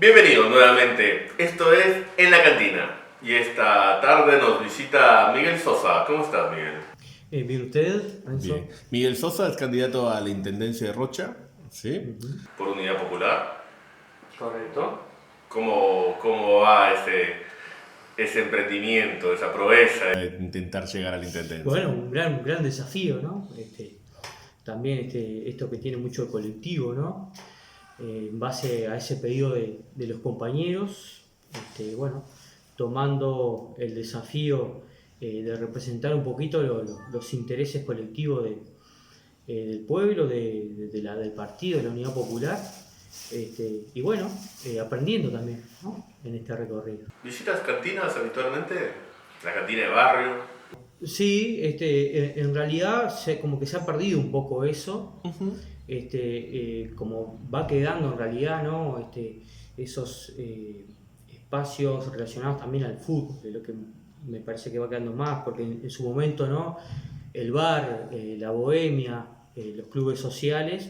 Bienvenidos nuevamente, esto es En la Cantina y esta tarde nos visita Miguel Sosa. ¿Cómo estás, Miguel? ¿Bien usted, Renzo? Bien. Miguel Sosa es candidato a la Intendencia de Rocha, ¿sí? Por Unidad Popular. Correcto. ¿Cómo va ese emprendimiento, esa proeza? Intentar llegar a la Intendencia. Bueno, un gran desafío, ¿no? También esto que tiene mucho colectivo, ¿no? En base a ese pedido de los compañeros, tomando el desafío de representar un poquito los intereses colectivos del pueblo, del partido, de la Unidad Popular, aprendiendo también, ¿no? En este recorrido. ¿Visitas cantinas habitualmente? ¿La cantina de barrio? Sí, en realidad como que se ha perdido un poco eso. Ujú. Como va quedando en realidad, ¿no? Esos espacios relacionados también al fútbol, de lo que me parece que va quedando más, porque en su momento, ¿no? El bar, la bohemia, los clubes sociales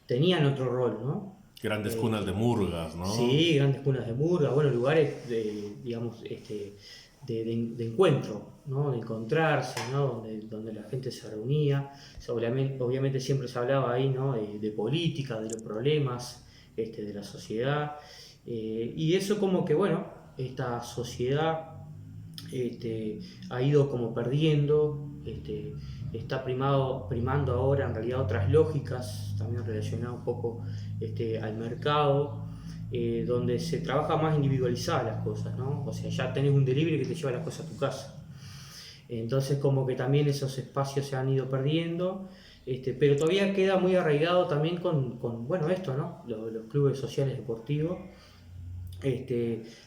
tenían otro rol, ¿no? Grandes cunas de murgas, ¿no? Sí, grandes cunas de murga, bueno, lugares de encuentro, ¿no? De encontrarse, ¿no? Donde la gente se reunía. Obviamente siempre se hablaba ahí, ¿no? De política, de los problemas de la sociedad. Y eso como que, bueno, esta sociedad ha ido como perdiendo, está primando ahora en realidad otras lógicas, también relacionadas un poco al mercado, donde se trabaja más individualizadas las cosas, ¿no? O sea, ya tenés un delivery que te lleva las cosas a tu casa. Entonces como que también esos espacios se han ido perdiendo, pero todavía queda muy arraigado también con bueno, esto, ¿no? Los clubes sociales deportivos.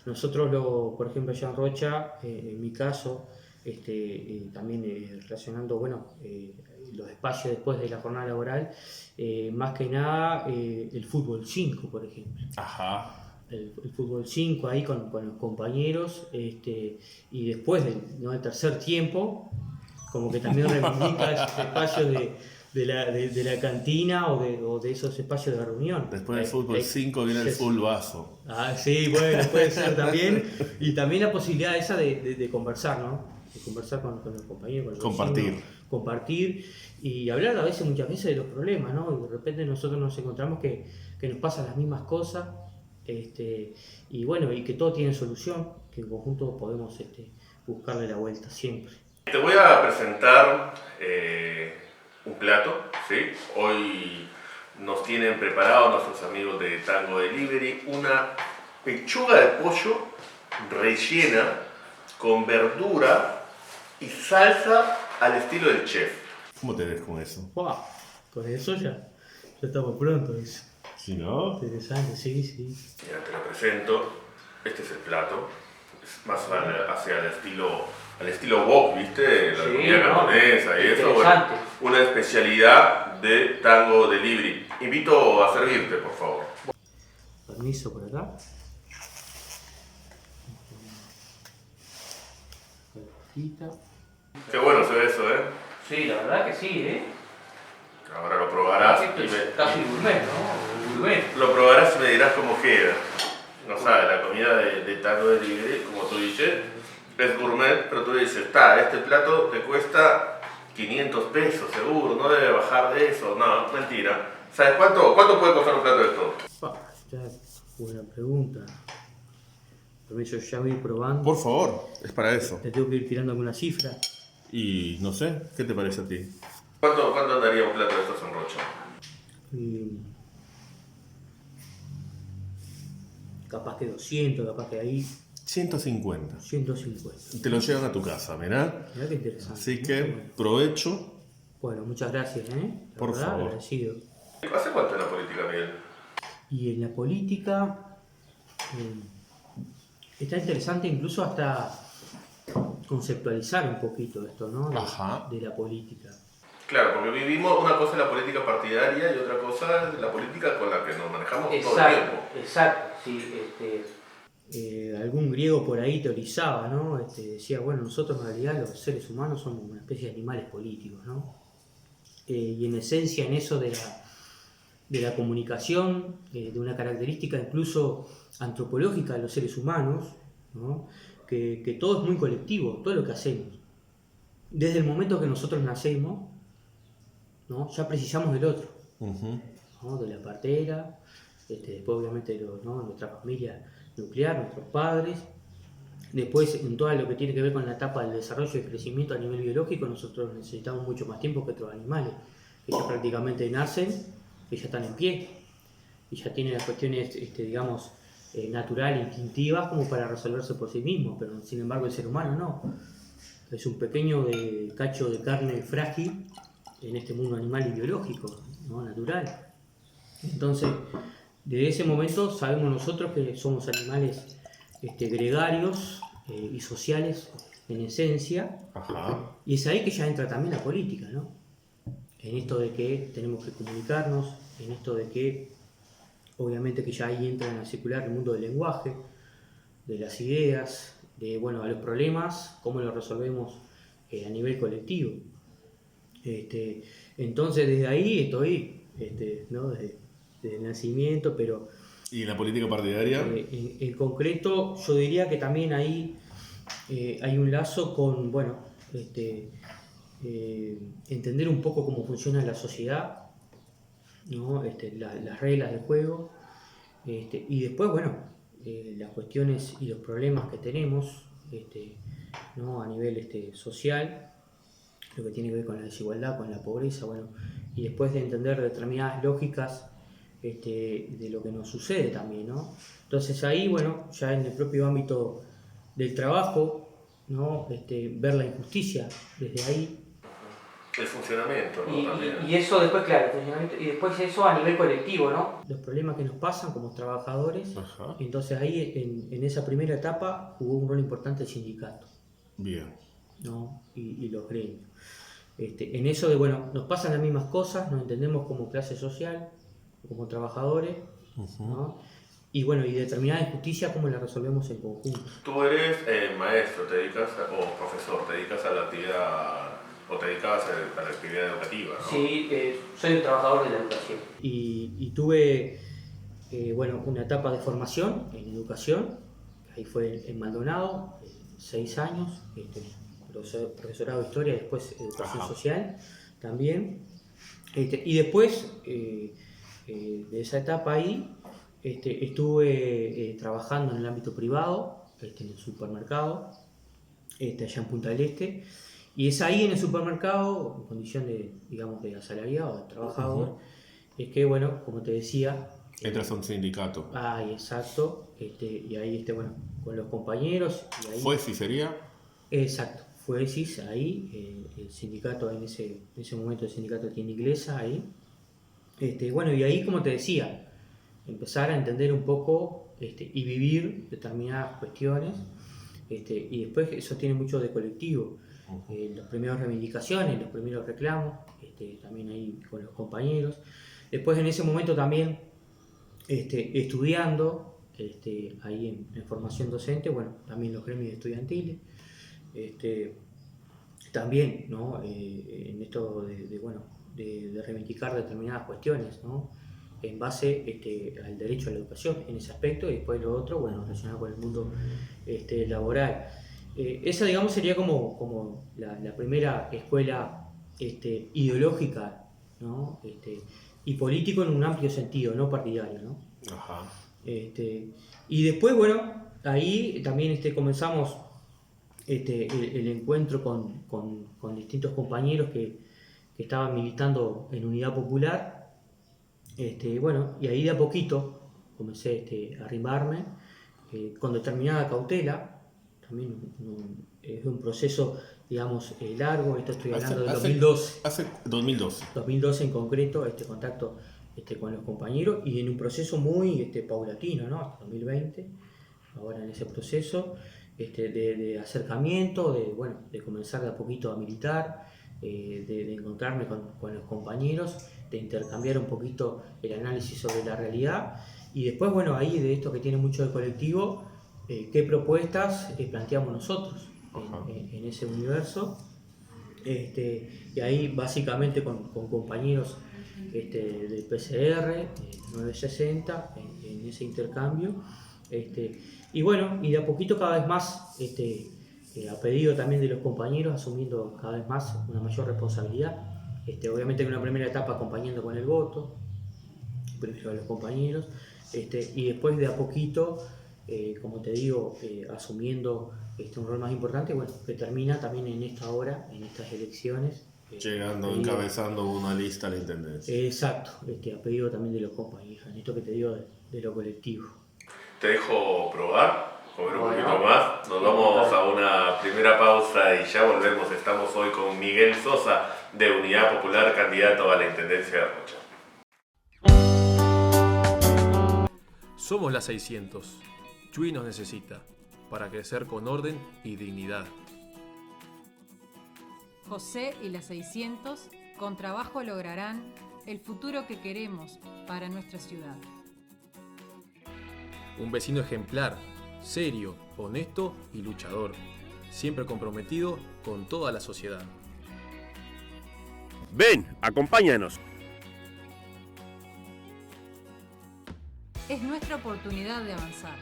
Nosotros, por ejemplo, allá en Rocha, en mi caso, también relacionando bueno, los espacios después de la jornada laboral, más que nada el fútbol 5, por ejemplo. Ajá. El fútbol 5 ahí con los compañeros, y después del tercer tiempo, como que también reivindica esos espacios de la cantina o de esos espacios de reunión. Después del fútbol 5 viene el full vaso. Sí, bueno, puede ser también. Y también la posibilidad esa de conversar, ¿no? De conversar con los compañeros, con los Compartir. vecinos, compartir y hablar muchas veces de los problemas, ¿no? Y de repente nosotros nos encontramos que nos pasan las mismas cosas, y bueno, y que todo tiene solución, que en conjunto podemos buscarle la vuelta siempre. Te voy a presentar un plato, ¿sí? Hoy nos tienen preparado nuestros amigos de Tango Delivery una pechuga de pollo rellena con verdura y salsa al estilo del chef. ¿Cómo te ves con eso? ¡Wow! Con eso ya estamos prontos. ¿Sí, no? Interesante, sí. Mira, te lo presento. Este es el plato. Es más hacia al estilo wok, ¿viste? La comida cantonesa y eso. Bueno, una especialidad de Tango Delivery. Invito a servirte, por favor. Permiso por acá. Qué bueno se ve eso, ¿eh? Sí, la verdad que sí, Ahora lo probarás Casi gourmet, ¿no? Gourmet. lo probarás y me dirás cómo queda. No sabes, la comida de Tango Delivery, como tú dices, es gourmet, pero tú dices, este plato te cuesta 500 pesos seguro, no debe bajar de eso. No, mentira. ¿Sabes cuánto puede costar un plato de esto? Ya, buena pregunta. Permiso, ya voy probando. Por favor, es para eso. Te tengo que ir tirando alguna cifra. Y no sé, ¿qué te parece a ti? ¿Cuánto andaría un plato de estos en Rocha? Capaz que 200, capaz que ahí 150. 150. Te lo llevan a tu casa, mirá. Mirá qué interesante. Así que provecho. Bueno, muchas gracias, La Por verdad, favor. agradecido. ¿Hace cuánto en la política, Miguel? Y en la política está interesante incluso hasta conceptualizar un poquito esto, ¿no? Ajá. De la política. Claro, porque vivimos una cosa en la política partidaria y otra cosa en la política con la que nos manejamos todo el tiempo. Exacto, sí. Algún griego por ahí teorizaba, ¿no? Decía, bueno, nosotros en realidad los seres humanos somos una especie de animales políticos, ¿no? Y en esencia en eso de la comunicación, de una característica incluso antropológica de los seres humanos, ¿no? Que todo es muy colectivo, todo lo que hacemos. Desde el momento que nosotros nacemos, ¿no? Ya precisamos del otro, ¿no? De la partera, después obviamente ¿no? Nuestra familia nuclear, nuestros padres. Después, en todo lo que tiene que ver con la etapa del desarrollo y crecimiento a nivel biológico, nosotros necesitamos mucho más tiempo que otros animales, que ya prácticamente nacen, que ya están en pie, y ya tienen las cuestiones, digamos, naturales, instintivas, como para resolverse por sí mismos, pero sin embargo el ser humano no. Es un pequeño cacho de carne frágil en este mundo animal y biológico, ¿no? Natural. Entonces, desde ese momento sabemos nosotros que somos animales gregarios y sociales en esencia. Ajá. Y es ahí que ya entra también la política, ¿no? En esto de que tenemos que comunicarnos, en esto de que obviamente que ya ahí entra en la circular el mundo del lenguaje, de las ideas, de bueno, a los problemas, cómo los resolvemos a nivel colectivo. Entonces desde ahí estoy, ¿no? desde el nacimiento, pero ¿Y en la política partidaria? en concreto yo diría que también ahí hay un lazo con, bueno, entender un poco cómo funciona la sociedad, ¿no? Las reglas del juego, y después, bueno, las cuestiones y los problemas que tenemos, ¿no? A nivel social, lo que tiene que ver con la desigualdad, con la pobreza, bueno, y después de entender determinadas lógicas de lo que nos sucede también, ¿no? Entonces ahí, bueno, ya en el propio ámbito del trabajo, ¿no? Ver la injusticia desde ahí. El funcionamiento, ¿no? También. Y eso después, claro, el funcionamiento, y después eso a nivel colectivo, ¿no? Los problemas que nos pasan como trabajadores. Ajá. Entonces ahí en esa primera etapa jugó un rol importante el sindicato, Bien. ¿no? Y los gremios. En eso de, bueno, nos pasan las mismas cosas, nos entendemos como clase social, como trabajadores, ¿no? Y bueno, y determinada injusticia, ¿cómo la resolvemos en conjunto? Tú eres maestro, o profesor, te dedicas a la actividad, o te dedicabas a la actividad educativa, ¿no? Sí, soy un trabajador de la educación. Y tuve, bueno, una etapa de formación en educación, ahí fue en Maldonado, 6 años, profesorado de historia, después educación social también. Y después de esa etapa ahí, estuve trabajando en el ámbito privado, en el supermercado, allá en Punta del Este. Y es ahí en el supermercado, en condición de, digamos, de asalariado, de trabajador, es que, bueno, como te decía... Entras a un sindicato. Exacto. Y ahí, bueno, con los compañeros... Y ahí, ¿Fue si sería? Exacto. Fue CIS ahí, el sindicato, en ese momento el sindicato tiene inglesa ahí. Bueno, y ahí, como te decía, empezar a entender un poco y vivir determinadas cuestiones. Y después eso tiene mucho de colectivo. Las primeras reivindicaciones, los primeros reclamos, también ahí con los compañeros. Después en ese momento también estudiando, ahí en formación docente, bueno, también los gremios estudiantiles. También, ¿no? En esto de reivindicar determinadas cuestiones, ¿no? En base al derecho a la educación en ese aspecto, y después lo otro, bueno, relacionado con el mundo laboral. Esa, digamos, sería como la primera escuela ideológica, ¿no? Y político en un amplio sentido, no partidario, ¿no? Ajá. Y después, bueno, ahí también comenzamos el encuentro con distintos compañeros que estaban militando en Unidad Popular. Bueno, y ahí de a poquito comencé a arrimarme con determinada cautela. También es un proceso, digamos, largo. Esto estoy hablando de 2012. Hace 2012. 2012 en concreto, contacto con los compañeros, y en un proceso muy paulatino, ¿no? Hasta 2020, ahora en ese proceso de acercamiento, de comenzar de a poquito a militar, de encontrarme con los compañeros, de intercambiar un poquito el análisis sobre la realidad, y después, bueno, ahí de esto que tiene mucho de colectivo, qué propuestas planteamos nosotros en ese universo. Y ahí básicamente con compañeros del PCR, 960, en ese intercambio. Y bueno, y de a poquito cada vez más, a pedido también de los compañeros, asumiendo cada vez más una mayor responsabilidad. Obviamente en una primera etapa acompañando con el voto, primero a los compañeros, y después de a poquito, como te digo, asumiendo un rol más importante, bueno, que termina también en esta hora, en estas elecciones. Llegando, encabezando una lista a la intendencia. Exacto, a pedido también de los compañeros, en esto que te digo de lo colectivo. Te dejo probar, comer un poquito más. Nos vamos a una primera pausa y ya volvemos. Estamos hoy con Miguel Sosa, de Unidad Popular, candidato a la Intendencia de Rocha. Somos la 600. Chuy nos necesita para crecer con orden y dignidad. José y las 600 con trabajo lograrán el futuro que queremos para nuestra ciudad. Un vecino ejemplar, serio, honesto y luchador, siempre comprometido con toda la sociedad. Ven, acompáñanos. Es nuestra oportunidad de avanzar.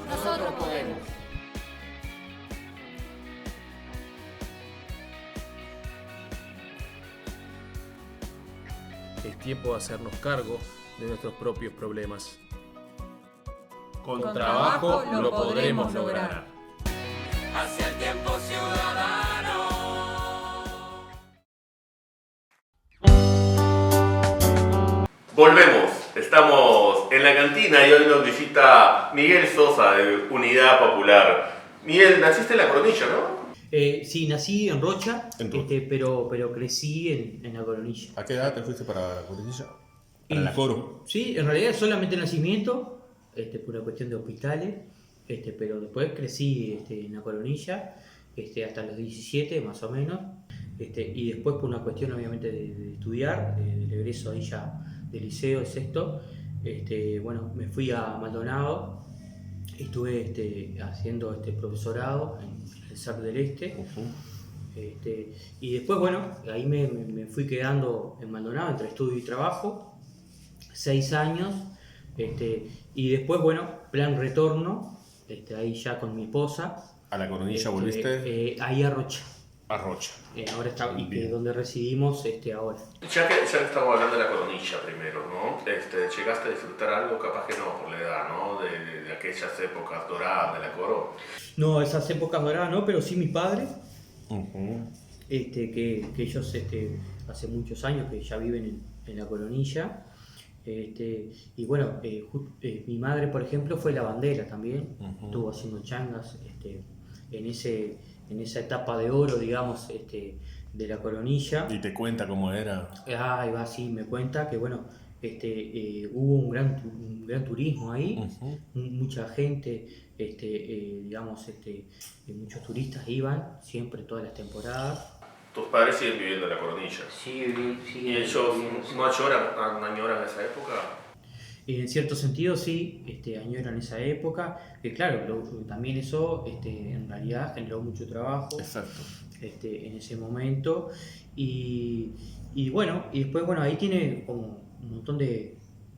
Nosotros podemos. Es tiempo de hacernos cargo de nuestros propios problemas. Con trabajo lo podremos lograr. Hacia el tiempo ciudadano. Volvemos, estamos en la cantina y hoy nos visita Miguel Sosa, de Unidad Popular. Miguel, naciste en La Coronilla, ¿no? Sí, nací en Rocha, En Rocha. pero crecí en La Coronilla. ¿A qué edad te fuiste para la Coronilla? Para la Coro. Sí, en realidad solamente el nacimiento, por una cuestión de hospitales, pero después crecí en La Coronilla, hasta los 17 más o menos, y después por una cuestión obviamente de estudiar, del egreso ahí ya del liceo, de sexto, bueno, me fui a Maldonado, estuve haciendo profesorado en el SAC del Este. Y después, bueno, ahí me fui quedando en Maldonado entre estudio y trabajo, 6 años, y después, bueno, plan retorno, ahí ya con mi esposa. ¿A la Coronilla volviste? Ahí a Rocha. A Rocha. Ahora está, y que Bien. es donde residimos ahora. Ya que estamos hablando de La Coronilla primero, ¿no? ¿Llegaste a disfrutar algo? Capaz que no, por la edad, ¿no? De aquellas épocas doradas de la Coro. No, esas épocas doradas no, pero sí mi padre, Uh-huh. que ellos hace muchos años que ya viven en La Coronilla. Y bueno, mi madre, por ejemplo, fue lavandera también, estuvo haciendo changas en esa etapa de oro, digamos, de La Coronilla. Y te cuenta cómo era. Ahí va, sí, me cuenta que bueno, hubo un gran turismo ahí, mucha gente, digamos, muchos turistas iban siempre, todas las temporadas. Tus padres siguen viviendo en La Coronilla. Sí, ¿Y ellos no añoran esa época? Y en cierto sentido sí, añoran esa época, que claro, también eso en realidad generó mucho trabajo. Exacto. En ese momento, y bueno, y después bueno, ahí tiene como un montón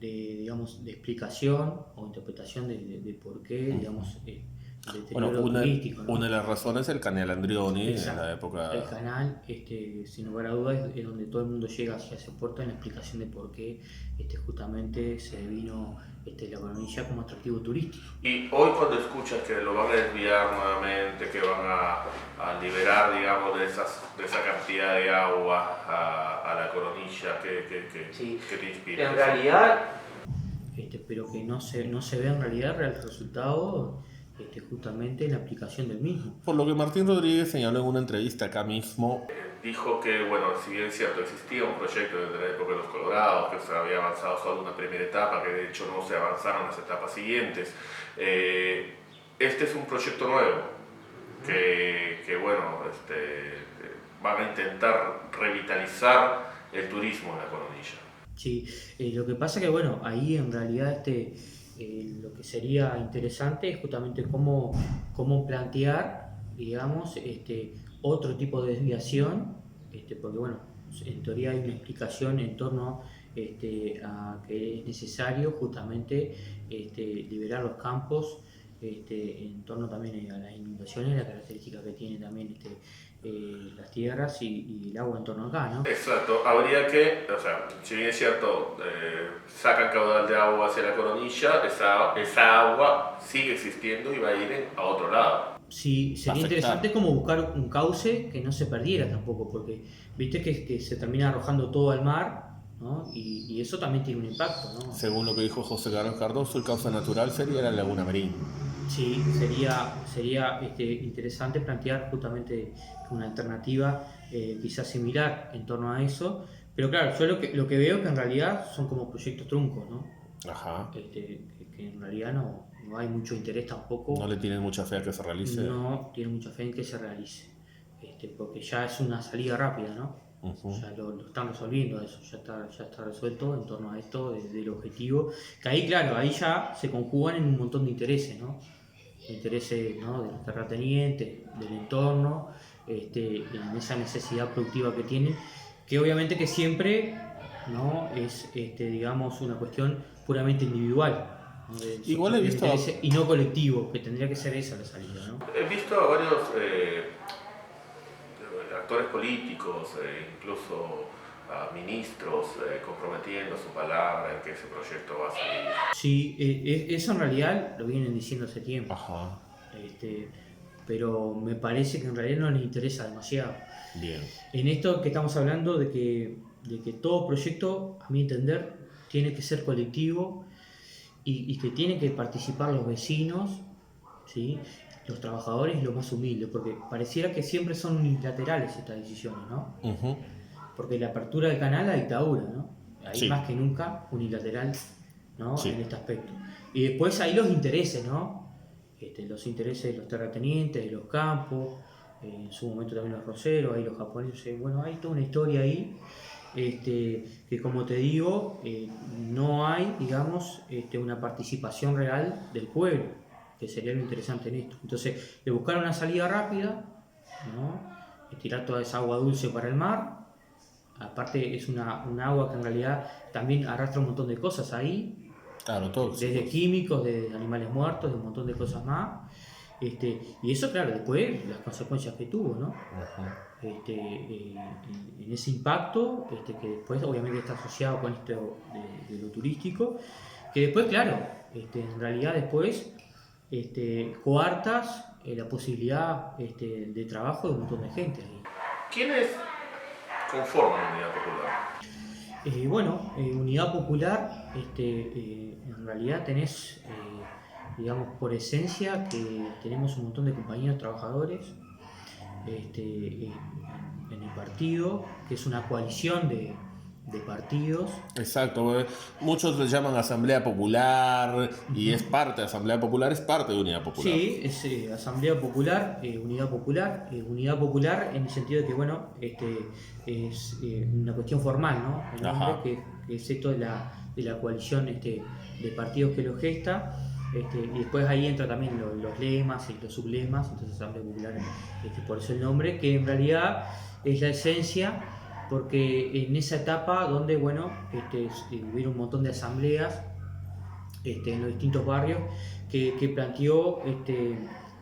digamos, de explicación o interpretación de por qué, digamos, el deterioro turístico, ¿no? Una de las razones es el canal Andrioni en la época. El canal, sin lugar a dudas, es donde todo el mundo llega hacia ese puerto en la explicación de por qué justamente se vino La Coronilla como atractivo turístico. Y hoy cuando escuchas que lo van a desviar nuevamente, que van a liberar, digamos, de esa cantidad de agua a La Coronilla, ¿qué te inspira? En realidad, pero que no se ve en realidad el resultado justamente en la aplicación del mismo. Por lo que Martín Rodríguez señaló en una entrevista acá mismo. Dijo que, bueno, si bien es cierto, existía un proyecto desde la época de los Colorados, que se había avanzado solo una primera etapa, que de hecho no se avanzaron las etapas siguientes. Este es un proyecto nuevo, que bueno, van a intentar revitalizar el turismo en La Coronilla. Sí, lo que pasa que bueno, ahí en realidad lo que sería interesante es justamente cómo plantear, digamos, otro tipo de desviación, porque bueno, en teoría hay una explicación en torno a que es necesario justamente liberar los campos en torno también a las inundaciones, la característica que tiene también las tierras y el agua en torno acá, ¿no? Exacto, habría que, o sea, si bien es cierto, sacan caudal de agua hacia la Coronilla, esa agua sigue existiendo y va a ir a otro lado. Sí, sería interesante como buscar un cauce que no se perdiera tampoco, porque viste que se termina arrojando todo al mar, ¿no? Y eso también tiene un impacto, ¿no? Según lo que dijo José Carlos Cardoso, el cauce natural sería la Laguna Marín. Sí, sería interesante plantear justamente una alternativa quizás similar en torno a eso, pero claro, yo lo que veo que en realidad son como proyectos truncos, ¿no? Ajá. Que en realidad no hay mucho interés tampoco. ¿No le tienen mucha fe a que se realice? No tiene mucha fe en que se realice, porque ya es una salida rápida, ¿no? Uh-huh. Ya lo están resolviendo eso, ya está resuelto en torno a esto del objetivo, que ahí claro, ahí ya se conjugan en un montón de intereses, ¿no? Intereses, ¿no? De los terratenientes, del entorno, en esa necesidad productiva que tienen, que obviamente que siempre, ¿no? Es digamos una cuestión puramente individual, ¿no? Igual he visto y no colectivo, que tendría que ser esa la salida, ¿no? He visto a varios actores políticos, incluso a ministros comprometiendo su palabra en que ese proyecto va a salir. Sí, eso en realidad lo vienen diciendo hace tiempo. Ajá. Pero me parece que en realidad no les interesa demasiado. Bien. En esto que estamos hablando de que todo proyecto, a mi entender, tiene que ser colectivo y que tienen que participar los vecinos, ¿sí? Los trabajadores y los más humildes, porque pareciera que siempre son unilaterales estas decisiones, ¿no? Uh-huh. Porque la apertura del canal a la dictadura, ¿no? Ahí Sí. más que nunca unilateral, ¿no? Sí. En este aspecto. Y después hay los intereses, ¿no? Los intereses de los terratenientes, de los campos, en su momento también los roceros, ahí los japoneses, bueno, hay toda una historia ahí, que como te digo, no hay, digamos, una participación real del pueblo, que sería lo interesante en esto. Entonces, de buscar una salida rápida, ¿no? Tirar toda esa agua dulce para el mar. Aparte es un agua que en realidad también arrastra un montón de cosas ahí, Claro, todo. desde químicos, de animales muertos, de un montón de cosas más. Y eso, claro, después las consecuencias que tuvo, ¿no? Uh-huh. En ese impacto, que después obviamente está asociado con esto de lo turístico, que después, claro, en realidad después coartas la posibilidad de trabajo de un montón de gente ahí. ¿Quiénes conforman Unidad Popular? Bueno, Unidad Popular, en realidad tenés, digamos, por esencia que tenemos un montón de compañeros trabajadores en el partido, que es una coalición de partidos. Exacto, muchos le llaman Asamblea Popular y es parte de Asamblea Popular, es parte de Unidad Popular. Sí, es Asamblea Popular, Unidad Popular en el sentido de que, bueno, es una cuestión formal, ¿no? El nombre que es esto de la coalición de partidos que lo gesta, y después ahí entra también los lemas y los sublemas, entonces Asamblea Popular, por eso el nombre, que en realidad es la esencia, porque en esa etapa donde, bueno, hubieron un montón de asambleas en los distintos barrios que planteó,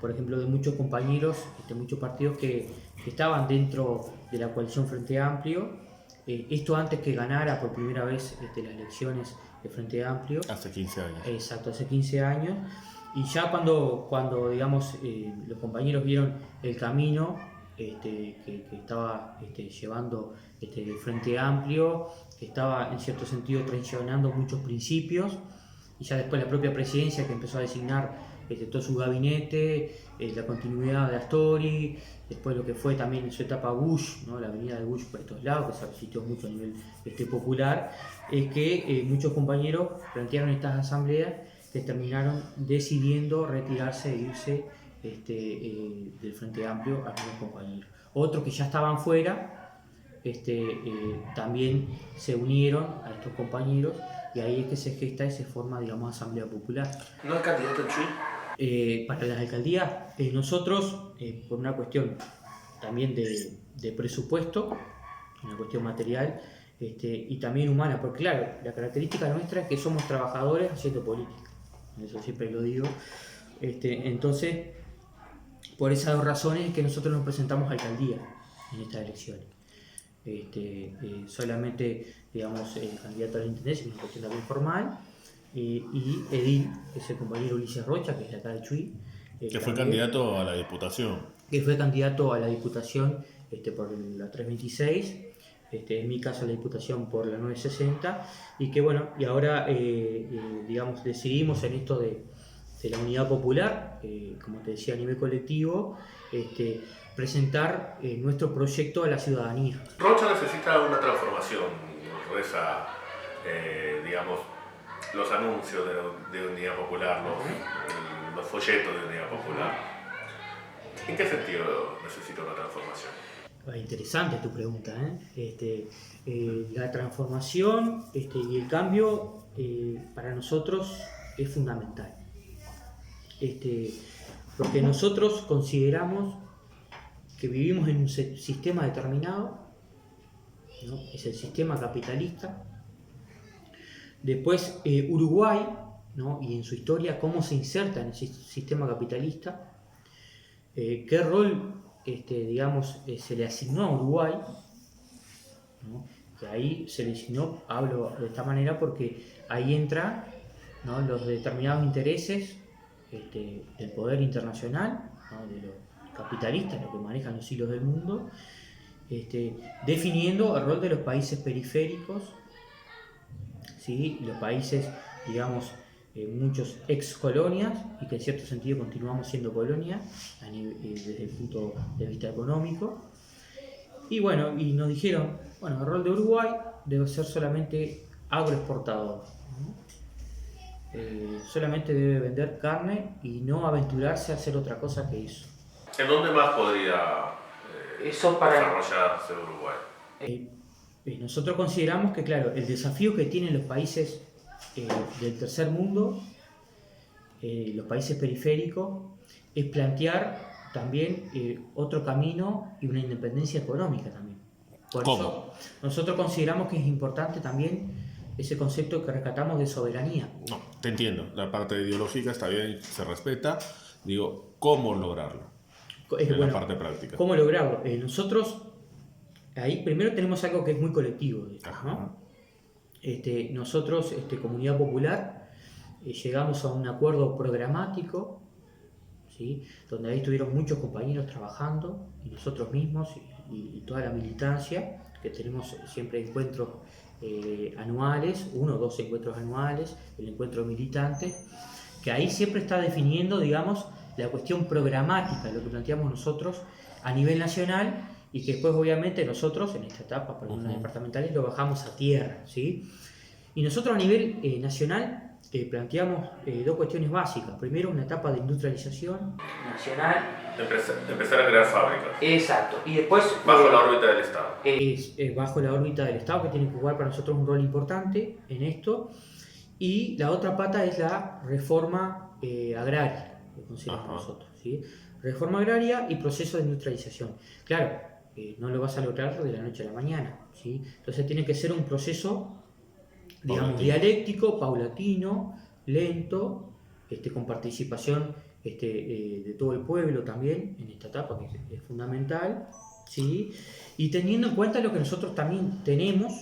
por ejemplo, de muchos compañeros, muchos partidos que estaban dentro de la coalición Frente Amplio, esto antes que ganara por primera vez las elecciones de Frente Amplio. Hace 15 años. Exacto, hace 15 años. Y ya cuando digamos, los compañeros vieron el camino que estaba llevando el Frente Amplio, que estaba en cierto sentido traicionando muchos principios, y ya después la propia presidencia que empezó a designar todo su gabinete, la continuidad de Astori, después lo que fue también en su etapa Bush, ¿no? La avenida de Bush por estos lados, que se resistió mucho a nivel popular, es que muchos compañeros plantearon estas asambleas que terminaron decidiendo retirarse e irse del Frente Amplio, algunos compañeros. Otros que ya estaban fuera, también se unieron a estos compañeros y ahí es que se gesta y se forma, digamos, Asamblea Popular. ¿No es candidato en Chuy? Para las alcaldías, nosotros, por una cuestión también de presupuesto, una cuestión material y también humana, porque claro, la característica nuestra es que somos trabajadores haciendo política, eso siempre lo digo. Entonces, por esas dos razones es que nosotros nos presentamos a alcaldía en estas elecciones. Solamente, digamos, el candidato a la intendencia, es una cuestión también formal, y Edil, que es el compañero Ulises Rocha, que es de acá de Chuy. Que fue candidato a la diputación. Que fue candidato a la diputación por la 326, en mi caso la diputación por la 960, y que bueno, y ahora digamos, decidimos en esto de la unidad popular, como te decía a nivel colectivo, presentar nuestro proyecto a la ciudadanía. Rocha necesita una transformación, reza, digamos, los anuncios de Unidad Popular, los folletos de Unidad Popular. ¿En qué sentido necesita una transformación? Interesante tu pregunta, ¿eh? La transformación y el cambio para nosotros es fundamental. Porque nosotros consideramos que vivimos en un sistema determinado, ¿no? Es el sistema capitalista. Después Uruguay, ¿no? Y en su historia cómo se inserta en el sistema capitalista, qué rol digamos, se le asignó a Uruguay, ¿no? Que ahí se le asignó, hablo de esta manera porque ahí entran, ¿no? Los determinados intereses del poder internacional, ¿no? De los capitalistas, los que manejan los hilos del mundo, definiendo el rol de los países periféricos, ¿sí? Los países, digamos, muchos ex colonias y que en cierto sentido continuamos siendo colonia desde el punto de vista económico. Y bueno, y nos dijeron, bueno, el rol de Uruguay debe ser solamente agroexportador, ¿no? Solamente debe vender carne y no aventurarse a hacer otra cosa que eso. ¿En dónde más podría desarrollarse Uruguay? Nosotros consideramos que, claro, el desafío que tienen los países del tercer mundo, los países periféricos, es plantear también otro camino y una independencia económica también. Por ¿Cómo? eso nosotros consideramos que es importante también ese concepto que rescatamos de soberanía. No, te entiendo. La parte ideológica está bien, se respeta. Digo, ¿cómo lograrlo? En la parte práctica. ¿Cómo lograrlo? Nosotros, ahí primero tenemos algo que es muy colectivo, ¿no? Nosotros, Comunidad Popular, llegamos a un acuerdo programático, ¿sí? Donde ahí estuvieron muchos compañeros trabajando, y nosotros mismos, y toda la militancia, que tenemos siempre encuentros anuales, 1 o 2 encuentros anuales, el encuentro militante, que ahí siempre está definiendo, digamos, la cuestión programática, lo que planteamos nosotros a nivel nacional, y que después obviamente nosotros en esta etapa, por ejemplo, departamentales, lo bajamos a tierra, ¿sí? Y nosotros a nivel nacional planteamos dos cuestiones básicas. Primero, una etapa de industrialización nacional. Empezar a crear fábricas. Exacto. Y después... Bajo la órbita del Estado. Bajo la órbita del Estado, que tiene que jugar para nosotros un rol importante en esto. Y la otra pata es la reforma agraria, que consideramos nosotros, ¿sí? Reforma agraria y proceso de industrialización. Claro, no lo vas a lograr de la noche a la mañana, ¿sí? Entonces tiene que ser un proceso, digamos, dialéctico, paulatino, lento, con participación de todo el pueblo también en esta etapa, que es fundamental, ¿sí? Y teniendo en cuenta lo que nosotros también tenemos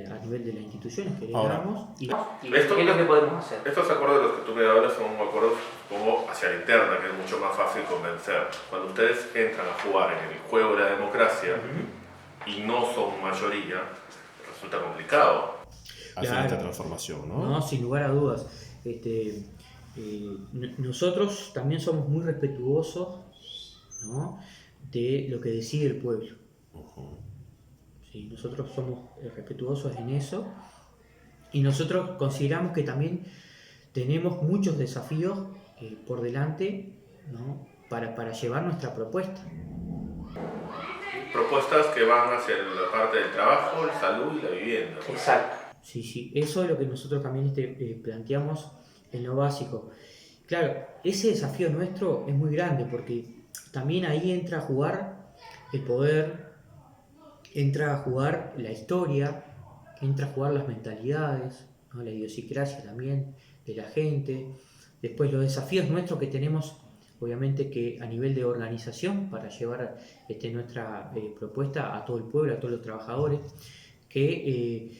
a nivel de las instituciones que heredamos y qué es lo que podemos hacer. Estos acuerdos de los que tú me hablas son acuerdos como hacia la interna, que es mucho más fácil convencer. Cuando ustedes entran a jugar en el juego de la democracia y no son mayoría, resulta complicado hacer esta transformación, ¿no? No, sin lugar a dudas. Nosotros también somos muy respetuosos, ¿no? De lo que decide el pueblo. Sí, nosotros somos respetuosos en eso, y nosotros consideramos que también tenemos muchos desafíos por delante, ¿no? para llevar nuestra propuesta. propuestas que van hacia la parte del trabajo, la salud y la vivienda. Exacto. Sí, eso es lo que nosotros también planteamos en lo básico. Claro, ese desafío nuestro es muy grande porque también ahí entra a jugar el poder, entra a jugar la historia, entra a jugar las mentalidades, ¿no? La idiosincrasia también de la gente. Después los desafíos nuestros que tenemos, obviamente que a nivel de organización, para llevar nuestra propuesta a todo el pueblo, a todos los trabajadores, que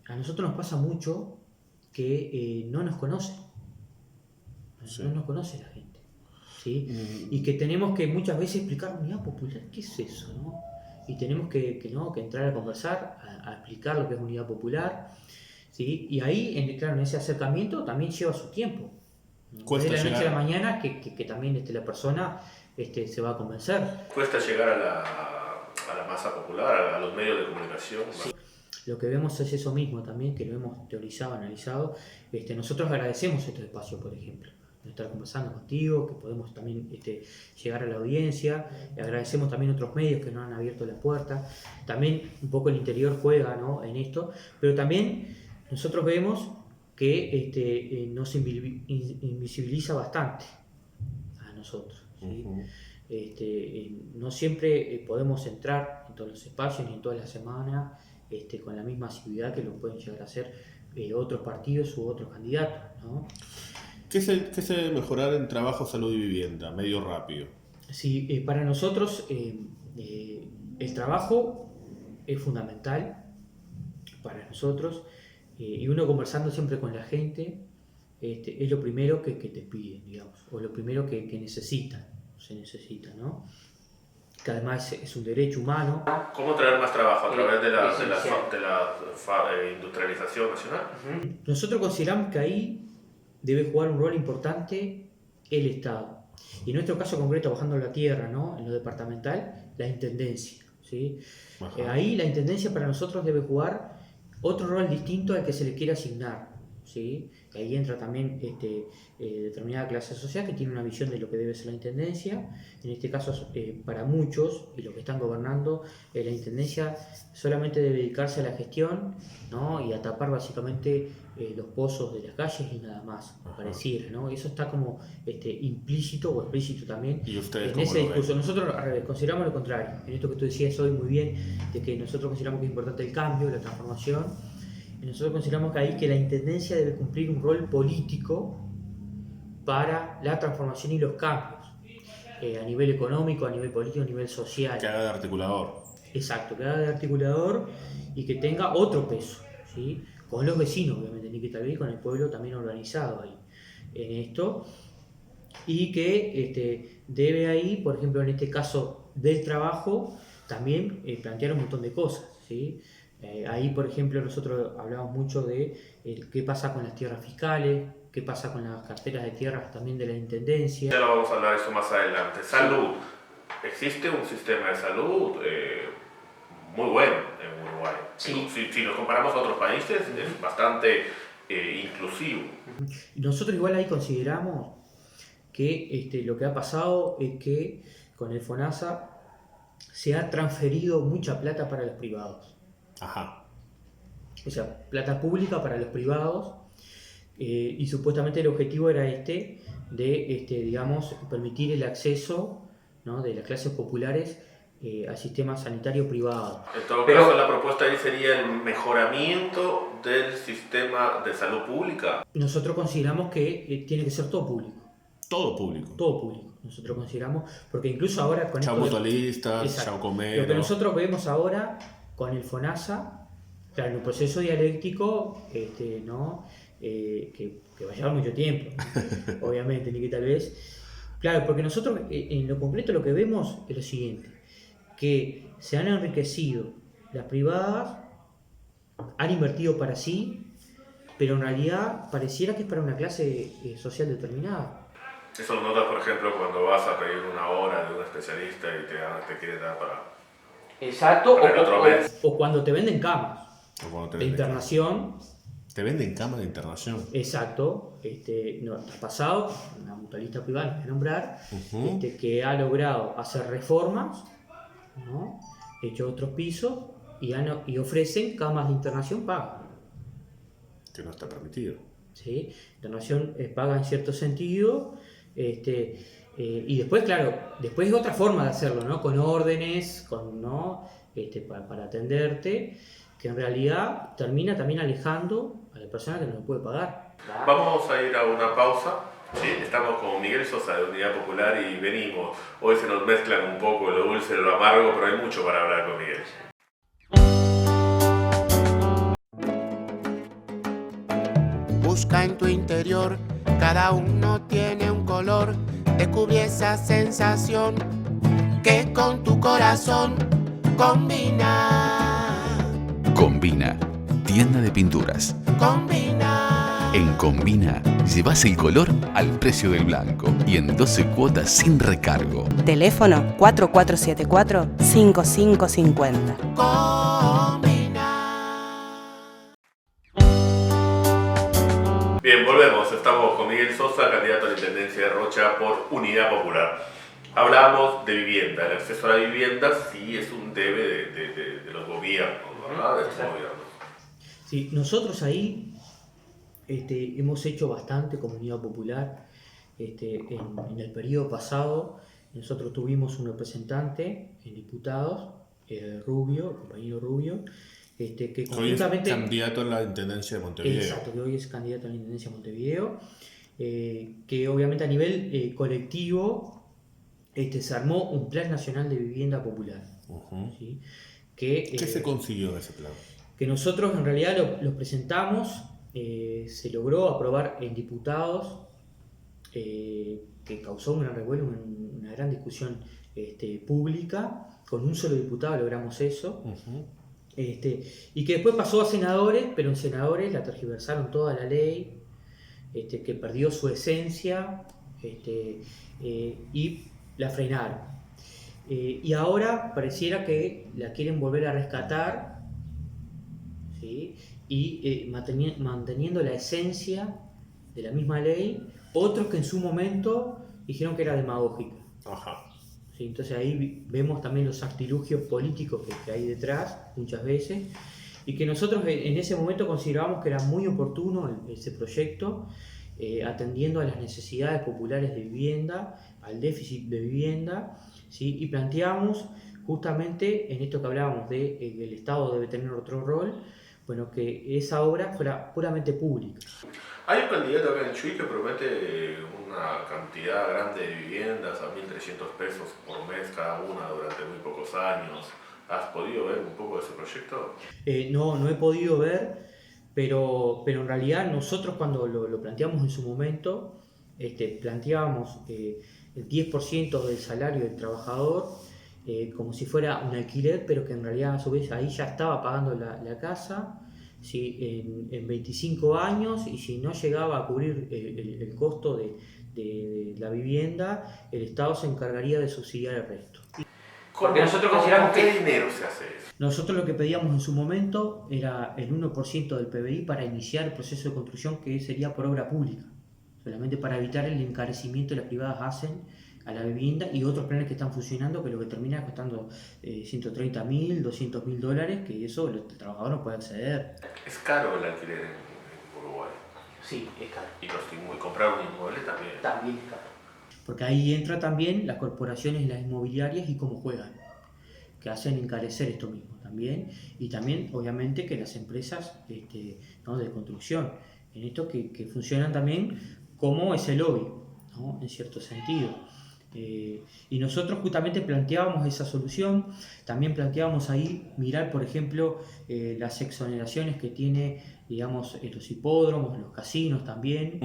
a nosotros nos pasa mucho que no nos conocen, Sí. no nos conoce la gente, ¿sí? Y que tenemos que muchas veces explicar unidad popular, ¿qué es eso? ¿No? Y tenemos que entrar a conversar, a explicar lo que es unidad popular, ¿sí? Y ahí, claro, en ese acercamiento también lleva su tiempo. Cuesta de la noche a llegar. la mañana que también la persona se va a convencer. Cuesta llegar a la masa popular, a los medios de comunicación. Sí. Lo que vemos es eso mismo también, que lo hemos teorizado, analizado. Nosotros agradecemos estos espacios, por ejemplo, de estar conversando contigo, que podemos también llegar a la audiencia. Agradecemos también otros medios que nos han abierto la puerta. También un poco el interior juega, ¿no?, en esto, pero también nosotros vemos que nos invisibiliza bastante a nosotros, ¿sí? No siempre podemos entrar en todos los espacios ni en todas las semanas con la misma asiduidad que lo pueden llegar a hacer otros partidos u otros candidatos, ¿no? ¿Qué se debe mejorar en trabajo, salud y vivienda? Medio rápido. Sí, para nosotros el trabajo es fundamental para nosotros, y uno conversando siempre con la gente es lo primero que te piden, digamos, o lo primero que necesitan, se necesita, ¿no? Que además es un derecho humano. ¿Cómo traer más trabajo a través de la Esencial. industrialización nacional? Nosotros consideramos que ahí debe jugar un rol importante el Estado. Y en nuestro caso concreto, bajando la tierra, ¿no?, en lo departamental, la Intendencia, ¿sí? Ahí la Intendencia para nosotros debe jugar otro rol distinto al que se le quiere asignar, ¿sí? Ahí entra también determinada clase social que tiene una visión de lo que debe ser la Intendencia. En este caso, para muchos, y los que están gobernando, la Intendencia solamente debe dedicarse a la gestión, ¿no?, y a tapar básicamente los pozos de las calles y nada más, pareciera, ¿no? Eso está como implícito o explícito también ¿Y ustedes en cómo ese lo ven? discurso. Nosotros al revés, consideramos lo contrario. En esto que tú decías hoy muy bien, de que nosotros consideramos que es importante el cambio, la transformación. Y nosotros consideramos que ahí que la Intendencia debe cumplir un rol político para la transformación y los cambios, a nivel económico, a nivel político, a nivel social. Que haga de articulador. Exacto, que haga de articulador y que tenga otro peso, ¿sí? Con los vecinos, obviamente, ni que tal vez con el pueblo también organizado ahí en esto. Y que debe ahí, por ejemplo, en este caso del trabajo, también plantear un montón de cosas, ¿sí? Ahí, por ejemplo, nosotros hablamos mucho de qué pasa con las tierras fiscales, qué pasa con las carteras de tierras también de la Intendencia. Ya lo vamos a hablar eso más adelante. Salud. Existe un sistema de salud muy bueno en Uruguay. Sí. Si nos comparamos a otros países, es bastante inclusivo. Nosotros igual ahí consideramos que lo que ha pasado es que con el FONASA se ha transferido mucha plata para los privados. Ajá. O sea, plata pública para los privados, y supuestamente el objetivo era de digamos, permitir el acceso, ¿no?, de las clases populares al sistema sanitario privado. En todo caso, la propuesta ahí sería el mejoramiento del sistema de salud pública. Nosotros consideramos que tiene que ser todo público. Todo público. Todo público, nosotros consideramos, porque incluso ahora con Chao esto mutualistas, Exacto. chao comero. Lo que nosotros vemos ahora con el FONASA, claro, en un proceso dialéctico, ¿no?, que va a llevar mucho tiempo, obviamente, ni que tal vez. Claro, porque nosotros en lo concreto lo que vemos es lo siguiente, que se han enriquecido las privadas, han invertido para sí, pero en realidad pareciera que es para una clase social determinada. Eso lo notas, por ejemplo, cuando vas a pedir una hora de un especialista y te quiere dar para... Exacto, Para el otro mes. o cuando te venden camas O cuando te de venden internación. Te venden cama de internación. Exacto, no, ha pasado, una mutualista privada, no voy a nombrar, Ujú. que ha logrado hacer reformas, ¿no?, hecho otros pisos y ofrecen camas de internación pagas. Que no está permitido. ¿Sí? Internación paga en cierto sentido. Y después, claro, después es otra forma de hacerlo, ¿no? Con órdenes, ¿no? Para atenderte, que en realidad termina también alejando a la persona que no lo puede pagar. Vamos a ir a una pausa. Sí, estamos con Miguel Sosa de Unidad Popular y venimos. Hoy se nos mezclan un poco lo dulce y lo amargo, pero hay mucho para hablar con Miguel. Busca en tu interior, cada uno tiene un color. Descubre esa sensación que con tu corazón combina. Combina, tienda de pinturas. Combina. En Combina llevas el color al precio del blanco y en 12 cuotas sin recargo. Teléfono 4474-5550. Bien, volvemos. Estamos con Miguel Sosa, candidato a la Intendencia de Rocha por Unidad Popular. Hablábamos de vivienda. El acceso a la vivienda sí es un debe de los gobiernos, ¿verdad? De estos gobiernos. Sí, nosotros ahí hemos hecho bastante como Unidad Popular. En el periodo pasado nosotros tuvimos un representante en diputados, Rubio, el compañero Rubio, que conjuntamente... Hoy es candidato a la Intendencia de Montevideo. Exacto, que hoy es candidato a la Intendencia de Montevideo, que obviamente a nivel colectivo se armó un Plan Nacional de Vivienda Popular. ¿Sí? ¿Qué se consiguió de ese plan? Que nosotros en realidad lo presentamos, se logró aprobar en diputados, que causó un gran revuelo, una gran discusión pública. Con un solo diputado logramos eso. Y que después pasó a senadores, pero en senadores la tergiversaron toda la ley, que perdió su esencia, y la frenaron. Y ahora pareciera que la quieren volver a rescatar, ¿sí? Y manteniendo la esencia de la misma ley, otros que en su momento dijeron que era demagógica. Ajá. ¿Sí? Entonces ahí vemos también los artilugios políticos que hay detrás muchas veces, y que nosotros en ese momento considerábamos que era muy oportuno ese proyecto, atendiendo a las necesidades populares de vivienda, al déficit de vivienda, ¿sí? Y planteamos justamente en esto que hablábamos de que el Estado debe tener otro rol, bueno, que esa obra fuera puramente pública. Hay un candidato acá en Chuy que promete una cantidad grande de viviendas a 1.300 pesos por mes cada una durante muy pocos años. ¿Has podido ver un poco de ese proyecto? No he podido ver, pero en realidad nosotros cuando lo planteamos en su momento, planteábamos el 10% del salario del trabajador como si fuera un alquiler, pero que en realidad a su vez ahí ya estaba pagando la casa, ¿sí? en 25 años, y si no llegaba a cubrir el costo de la vivienda, el Estado se encargaría de subsidiar el resto. Porque nosotros consideramos ¿Con qué dinero se hace eso? Nosotros lo que pedíamos en su momento era el 1% del PBI para iniciar el proceso de construcción, que sería por obra pública, solamente para evitar el encarecimiento que las privadas hacen a la vivienda, y otros planes que están funcionando que lo que termina costando $130.000, $200.000, que eso el trabajador no puede acceder. ¿Es caro el alquiler en Uruguay? Sí, es caro. Y comprar un inmueble también. También es caro. Porque ahí entra también las corporaciones y las inmobiliarias y cómo juegan, que hacen encarecer esto mismo también, y también obviamente que las empresas ¿no? de construcción, en esto que funcionan también como ese lobby, ¿no? En cierto sentido. Y nosotros justamente planteábamos esa solución. También planteábamos ahí mirar, por ejemplo, las exoneraciones que tiene, digamos, los hipódromos, los casinos también,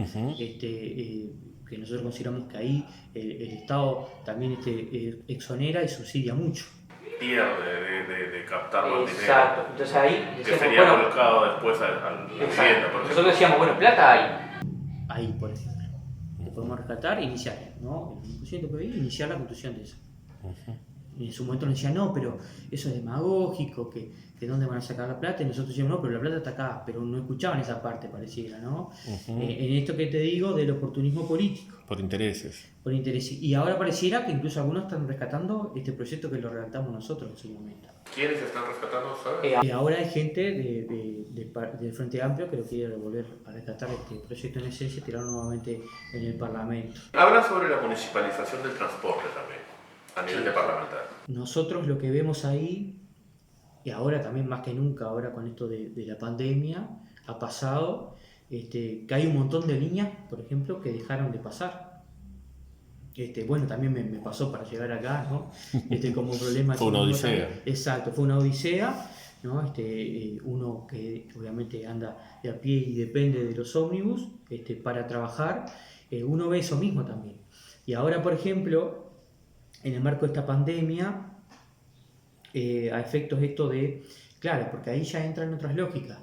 que nosotros consideramos que ahí el Estado también exonera y subsidia mucho. De captar más dinero. Exacto, entonces ahí que sería colocado después a la vivienda, por nosotros decíamos, bueno, plata hay. Ahí, por ejemplo. Podemos rescatar e iniciar, ¿no? El 1% PBI, iniciar la construcción de eso. en su momento nos decían, no, pero eso es demagógico, que de dónde van a sacar la plata, y nosotros decíamos, no, pero la plata está acá, pero no escuchaban esa parte, pareciera, ¿no? En esto que te digo del oportunismo político. Por intereses. Por interés. Y ahora pareciera que incluso algunos están rescatando este proyecto que lo redactamos nosotros en su momento. ¿Quiénes están rescatando, sabes? Ahora hay gente del Frente Amplio que lo quiere volver a rescatar este proyecto en esencia y tirarlo nuevamente en el Parlamento. Habla sobre la municipalización del transporte también, a nivel de parlamentario. Nosotros lo que vemos ahí, y ahora también más que nunca, ahora con esto de la pandemia, ha pasado que hay un montón de líneas, por ejemplo, que dejaron de pasar. Bueno, también me pasó para llegar acá, ¿no? Como problema. Fue una odisea. Exacto, fue una odisea, ¿no? Uno que obviamente anda de a pie y depende de los ómnibus para trabajar, uno ve eso mismo también. Y ahora, por ejemplo, en el marco de esta pandemia, a efectos esto de, claro, porque ahí ya entran otras lógicas,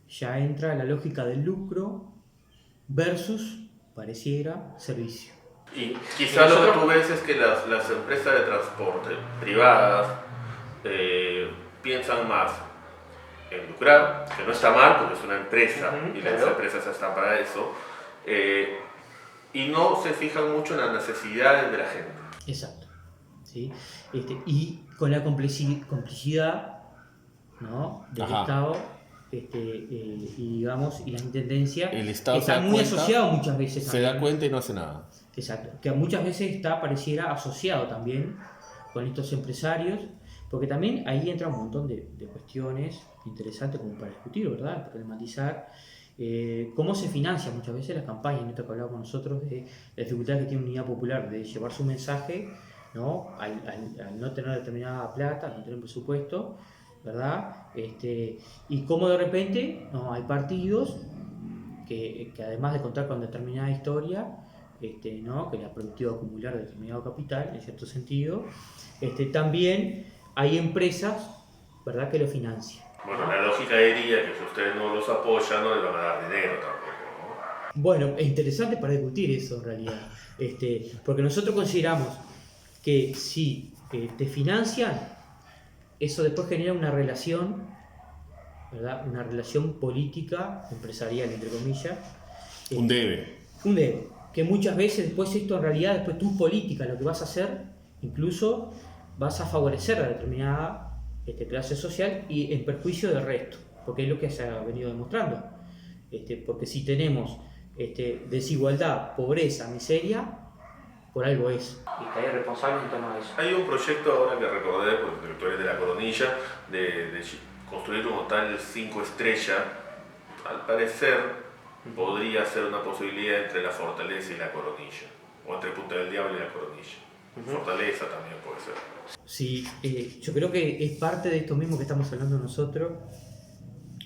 ya entra la lógica del lucro versus, pareciera, servicio. Y quizás lo que tú ves es que las empresas de transporte privadas piensan más en lucrar, que no está mal porque es una empresa y las empresas están para eso, y no se fijan mucho en las necesidades de la gente. Exacto. ¿Sí? Y con la complicidad, ¿no? Del Ajá. Estado y digamos y las intendencias, El Estado está se da muy cuenta, asociado muchas veces se también. da cuenta y no hace nada. Exacto, que muchas veces pareciera asociado también con estos empresarios, porque también ahí entra un montón de cuestiones interesantes como para discutir, ¿verdad? Para problematizar cómo se financia muchas veces las campañas, en esto que hablábamos nosotros de la dificultad que tiene Unidad Popular de llevar su mensaje, ¿no? Al no tener determinada plata, al no tener presupuesto, ¿verdad? Y cómo de repente no hay partidos que además de contar con determinada historia, ¿no? que le ha permitido acumular determinado capital, en cierto sentido, también hay empresas, ¿verdad?, que lo financian. Bueno, la lógica diría que si ustedes no los apoyan, no les van a dar dinero tampoco, ¿no? Bueno, es interesante para discutir eso en realidad, porque nosotros consideramos que si te financian, eso después genera una relación, ¿verdad?, una relación política, empresarial, entre comillas. Un debe. Un debe. Que muchas veces después esto en realidad, después tu política, lo que vas a hacer, incluso vas a favorecer a determinada clase social y en perjuicio del resto, porque es lo que se ha venido demostrando. Porque si tenemos desigualdad, pobreza, miseria, por algo es. Y que hay responsables en torno a eso. Hay un proyecto ahora que recordé, porque tú eres de La Coronilla, de construir un hotel 5 estrellas. Al parecer podría ser una posibilidad entre la Fortaleza y La Coronilla, o entre Punta del Diablo y La Coronilla. Fortaleza también puede ser. Sí, yo creo que es parte de esto mismo que estamos hablando nosotros,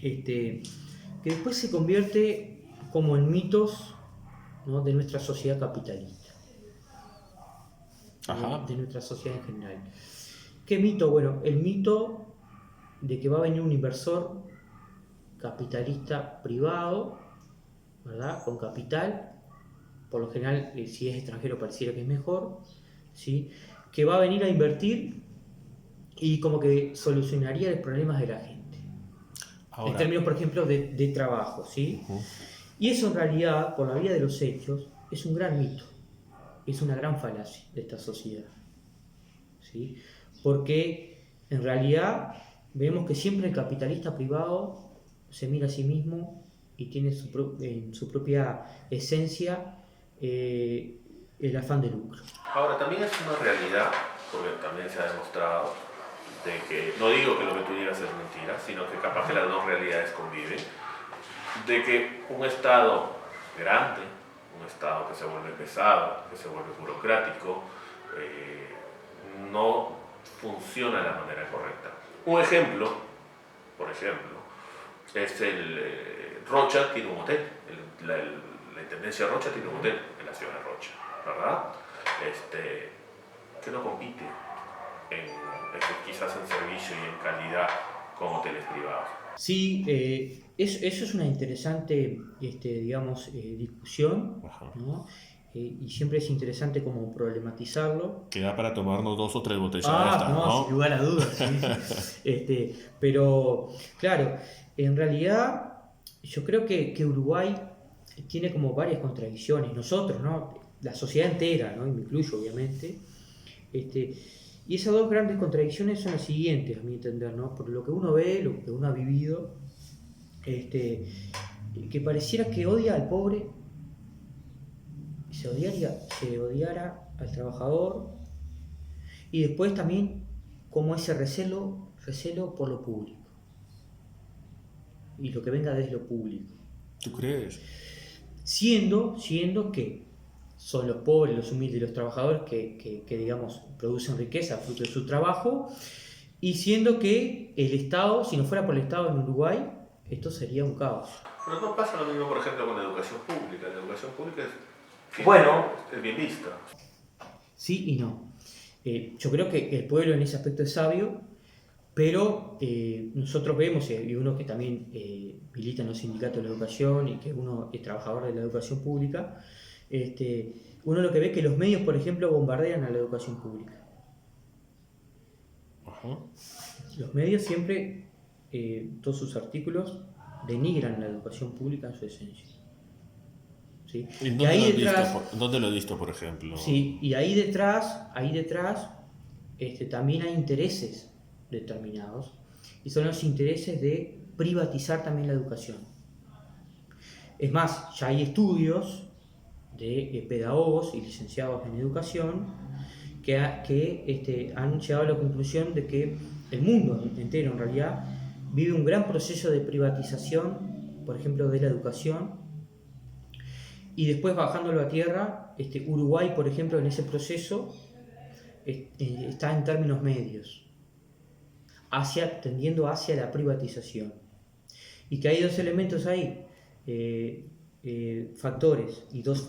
que después se convierte como en mitos, ¿no?, de nuestra sociedad capitalista. Ajá. De nuestra sociedad en general. ¿Qué mito? Bueno, el mito de que va a venir un inversor capitalista privado, ¿verdad?, con capital, por lo general, si es extranjero pareciera que es mejor, ¿sí?, que va a venir a invertir y como que solucionaría los problemas de la gente. Ahora. En términos, por ejemplo, de trabajo, ¿sí? Y eso en realidad, por la vía de los hechos, es un gran mito, es una gran falacia de esta sociedad, ¿sí? Porque en realidad vemos que siempre el capitalista privado se mira a sí mismo y tiene en su propia esencia el afán de lucro. Ahora, también es una realidad, porque también se ha demostrado, de que, no digo que lo que tú digas es mentira, sino que capaz que las dos realidades conviven, de que un Estado grande, un Estado que se vuelve pesado, que se vuelve burocrático, no funciona de la manera correcta. Un ejemplo, por ejemplo, es Rocha tiene un hotel, la Intendencia de Rocha tiene un hotel en la ciudad de Rocha, ¿verdad? Que no compite quizás en servicio y en calidad con hoteles privados. Sí, eso es una interesante, digamos, discusión, ¿no? y siempre es interesante como problematizarlo. Queda para tomarnos 2 o 3 botellas de estas, ¿no? Sin lugar a dudas. Sí. Pero, claro, en realidad yo creo que Uruguay tiene como varias contradicciones. Nosotros, ¿no? La sociedad entera, ¿no? Y me incluyo, obviamente. Y esas dos grandes contradicciones son las siguientes, a mi entender, ¿no? Por lo que uno ve, lo que uno ha vivido, que pareciera que odia al pobre, se odiara al trabajador, y después también como ese recelo por lo público y lo que venga desde lo público. ¿Tú crees? Siendo que son los pobres, los humildes y los trabajadores que digamos, producen riqueza fruto de su trabajo, y siendo que el Estado, si no fuera por el Estado en Uruguay, esto sería un caos. Pero no pasa lo mismo, por ejemplo, con la educación pública. La educación pública es bien vista. Sí y no. Yo creo que el pueblo en ese aspecto es sabio, pero nosotros vemos, y uno que también milita en los sindicatos de la educación y que uno es trabajador de la educación pública, uno lo que ve es que los medios, por ejemplo, bombardean a la educación pública. Ajá. Los medios siempre, todos sus artículos, denigran la educación pública en su esencia. ¿Sí? ¿Y dónde lo he visto, por ejemplo? Sí, y ahí detrás también hay intereses determinados, y son los intereses de privatizar también la educación. Es más, ya hay estudios de pedagogos y licenciados en educación que han llegado a la conclusión de que el mundo entero en realidad vive un gran proceso de privatización, por ejemplo, de la educación. Y después, bajándolo a tierra, Uruguay, por ejemplo, en ese proceso está en términos medios, tendiendo hacia la privatización. Y que hay dos elementos ahí, dos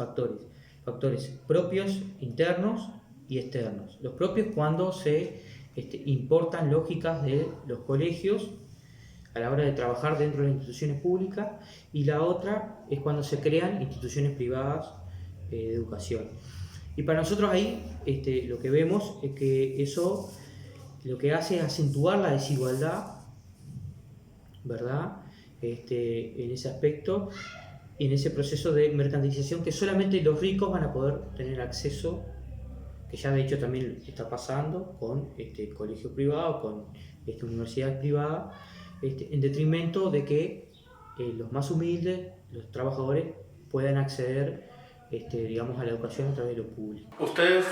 factores propios, internos y externos. Los propios cuando se importan lógicas de los colegios a la hora de trabajar dentro de las instituciones públicas, y la otra es cuando se crean instituciones privadas de educación. Y para nosotros ahí lo que vemos es que eso lo que hace es acentuar la desigualdad, ¿verdad? En ese aspecto y en ese proceso de mercantilización que solamente los ricos van a poder tener acceso, que ya de hecho también está pasando con colegios privados, con universidades privadas, en detrimento de que los más humildes, los trabajadores, puedan acceder digamos, a la educación a través de lo público. Ustedes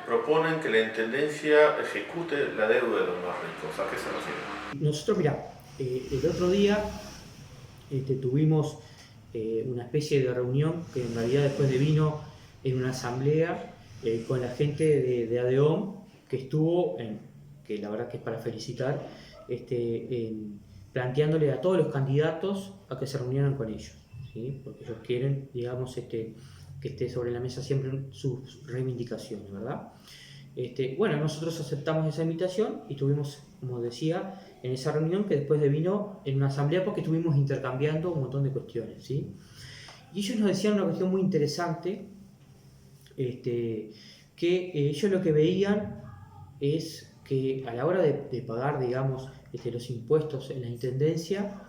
proponen que la Intendencia ejecute la deuda de los más ricos. ¿A qué se refiere? Nosotros, mirá, el otro día tuvimos una especie de reunión que en realidad después devino en una asamblea con la gente de ADEOM, que estuvo, que la verdad que es para felicitar, planteándole a todos los candidatos a que se reunieran con ellos, ¿sí? Porque ellos quieren, digamos, que esté sobre la mesa siempre sus reivindicaciones, ¿verdad? Bueno, nosotros aceptamos esa invitación y tuvimos, como decía, en esa reunión que después devino en una asamblea porque estuvimos intercambiando un montón de cuestiones, ¿sí? Y ellos nos decían una cuestión muy interesante, que ellos lo que veían es que a la hora de pagar, digamos, los impuestos en la Intendencia,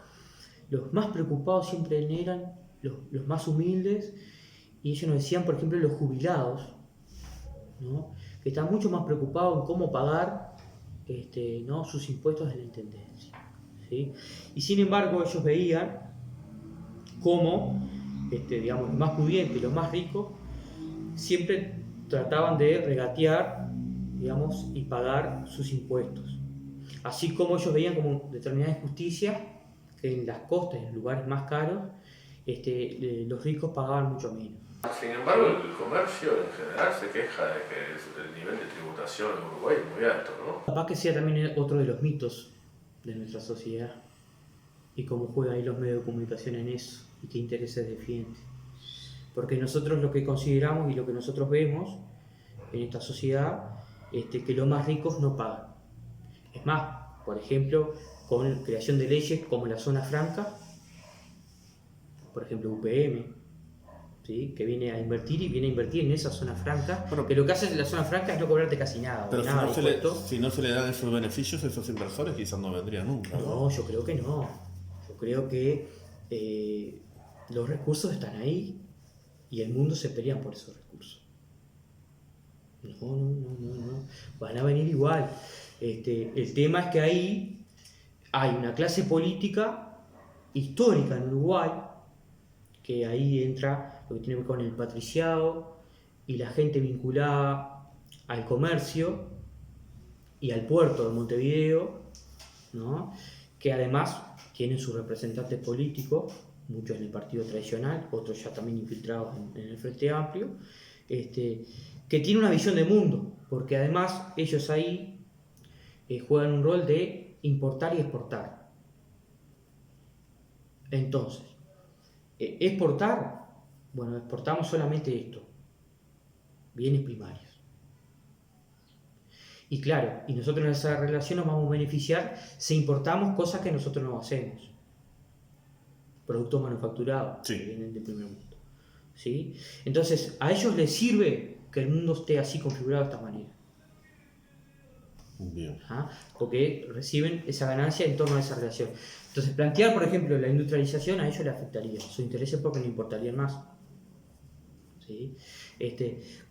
los más preocupados siempre eran los más humildes, y ellos nos decían, por ejemplo, los jubilados, ¿no? Que están mucho más preocupados en cómo pagar ¿no? sus impuestos en la Intendencia, ¿sí? Y sin embargo ellos veían cómo digamos, los más pudientes, los más ricos, siempre trataban de regatear, digamos, y pagar sus impuestos. Así como ellos veían como determinada injusticia que en las costas, en los lugares más caros, los ricos pagaban mucho menos. Sin embargo, el comercio en general se queja de que el nivel de tributación en Uruguay es muy alto, ¿no? Capaz que sea también otro de los mitos de nuestra sociedad y cómo juegan ahí los medios de comunicación en eso y qué intereses defienden. Porque nosotros lo que consideramos y lo que nosotros vemos en esta sociedad es que los más ricos no pagan. Es más, por ejemplo, con creación de leyes como la zona franca, por ejemplo UPM, ¿sí? Que viene a invertir y viene a invertir en esa zona franca, Pero- que lo que hace en la zona franca es no cobrarte casi nada, Pero o si nada no, de se le, impuestos. si no se le dan esos beneficios, esos inversores quizás no vendrían nunca. No, yo creo que no. Yo creo que los recursos están ahí y el mundo se pelea por esos recursos. No. Van a venir igual. El tema es que ahí hay una clase política histórica en Uruguay, que ahí entra lo que tiene que ver con el patriciado y la gente vinculada al comercio y al puerto de Montevideo, ¿no? Que además tienen sus representantes políticos, muchos en el partido tradicional, otros ya también infiltrados en el Frente Amplio, que tienen una visión de mundo, porque además ellos ahí juegan un rol de importar y exportar. Entonces, exportar, bueno, exportamos solamente esto, bienes primarios. Y claro, y nosotros en esa relación nos vamos a beneficiar si importamos cosas que nosotros no hacemos. Productos manufacturados Sí. que vienen del primer mundo. ¿Sí? Entonces, a ellos les sirve que el mundo esté así configurado de esta manera. Bien. ¿Ah? Porque reciben esa ganancia en torno a esa relación. Entonces, plantear, por ejemplo, la industrialización a ellos les afectaría. Sus intereses porque no importarían más. ¿Sí?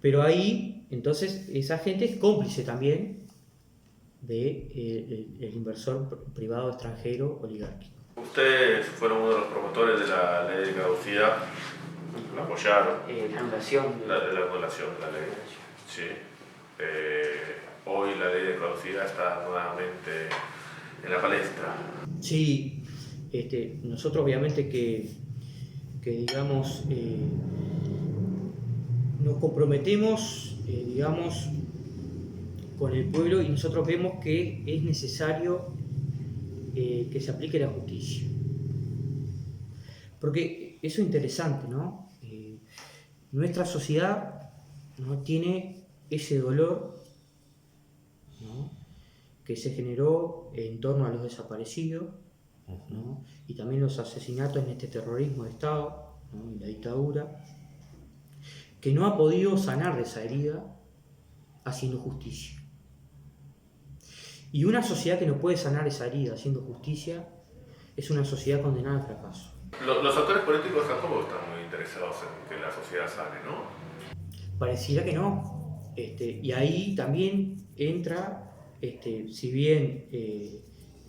Pero ahí, entonces, esa gente es cómplice también de el inversor privado extranjero oligárquico. Ustedes fueron uno de los promotores de la ley de caducidad, la apoyaron, La anulación. la anulación de la ley. Sí. Hoy la ley de caducidad está nuevamente en la palestra. Sí, nosotros obviamente que digamos, nos comprometemos, digamos, con el pueblo y nosotros vemos que es necesario que se aplique la justicia. Porque eso es interesante, ¿no? Nuestra sociedad no tiene ese dolor, ¿no? Que se generó en torno a los desaparecidos, ¿no? Y también los asesinatos en este terrorismo de Estado, ¿no? Y la dictadura, que no ha podido sanar de esa herida haciendo justicia. Y una sociedad que no puede sanar esa herida haciendo justicia es una sociedad condenada al fracaso. Los actores políticos tampoco están muy interesados en que la sociedad sane, ¿no? Pareciera que no. Y ahí también entra, si bien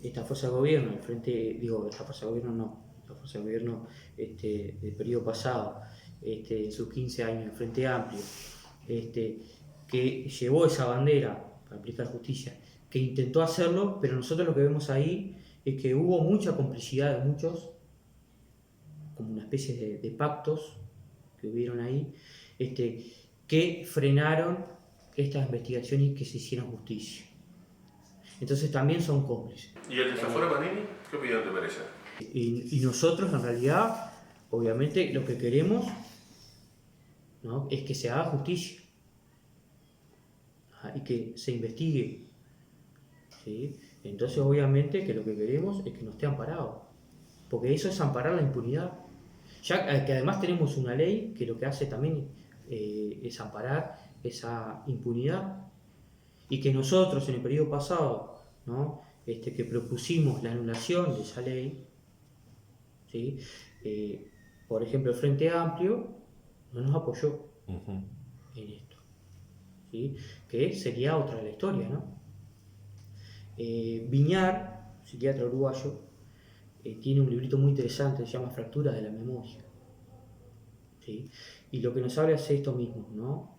esta fuerza de gobierno, esta fuerza de gobierno no, la fuerza de gobierno del periodo pasado, en sus 15 años, el Frente Amplio, que llevó esa bandera para aplicar justicia, que intentó hacerlo, pero nosotros lo que vemos ahí es que hubo mucha complicidad de muchos, como una especie de pactos que hubieron ahí, que frenaron estas investigaciones y que se hicieran justicia. Entonces también son cómplices. ¿Y el desafuero Manini? ¿Qué opinión te merece? Y nosotros en realidad, obviamente, lo que queremos, ¿no? Es que se haga justicia y que se investigue. ¿Sí? Entonces obviamente que lo que queremos es que no esté amparado, porque eso es amparar la impunidad. Ya que además tenemos una ley que lo que hace también es amparar esa impunidad, y que nosotros en el periodo pasado, ¿no? Que propusimos la anulación de esa ley, ¿sí? Por ejemplo, el Frente Amplio no nos apoyó en esto, ¿sí? Que sería otra de la historia, ¿no? Viñar, psiquiatra uruguayo, tiene un librito muy interesante que se llama Fracturas de la Memoria, ¿sí? Y lo que nos habla es esto mismo, ¿no?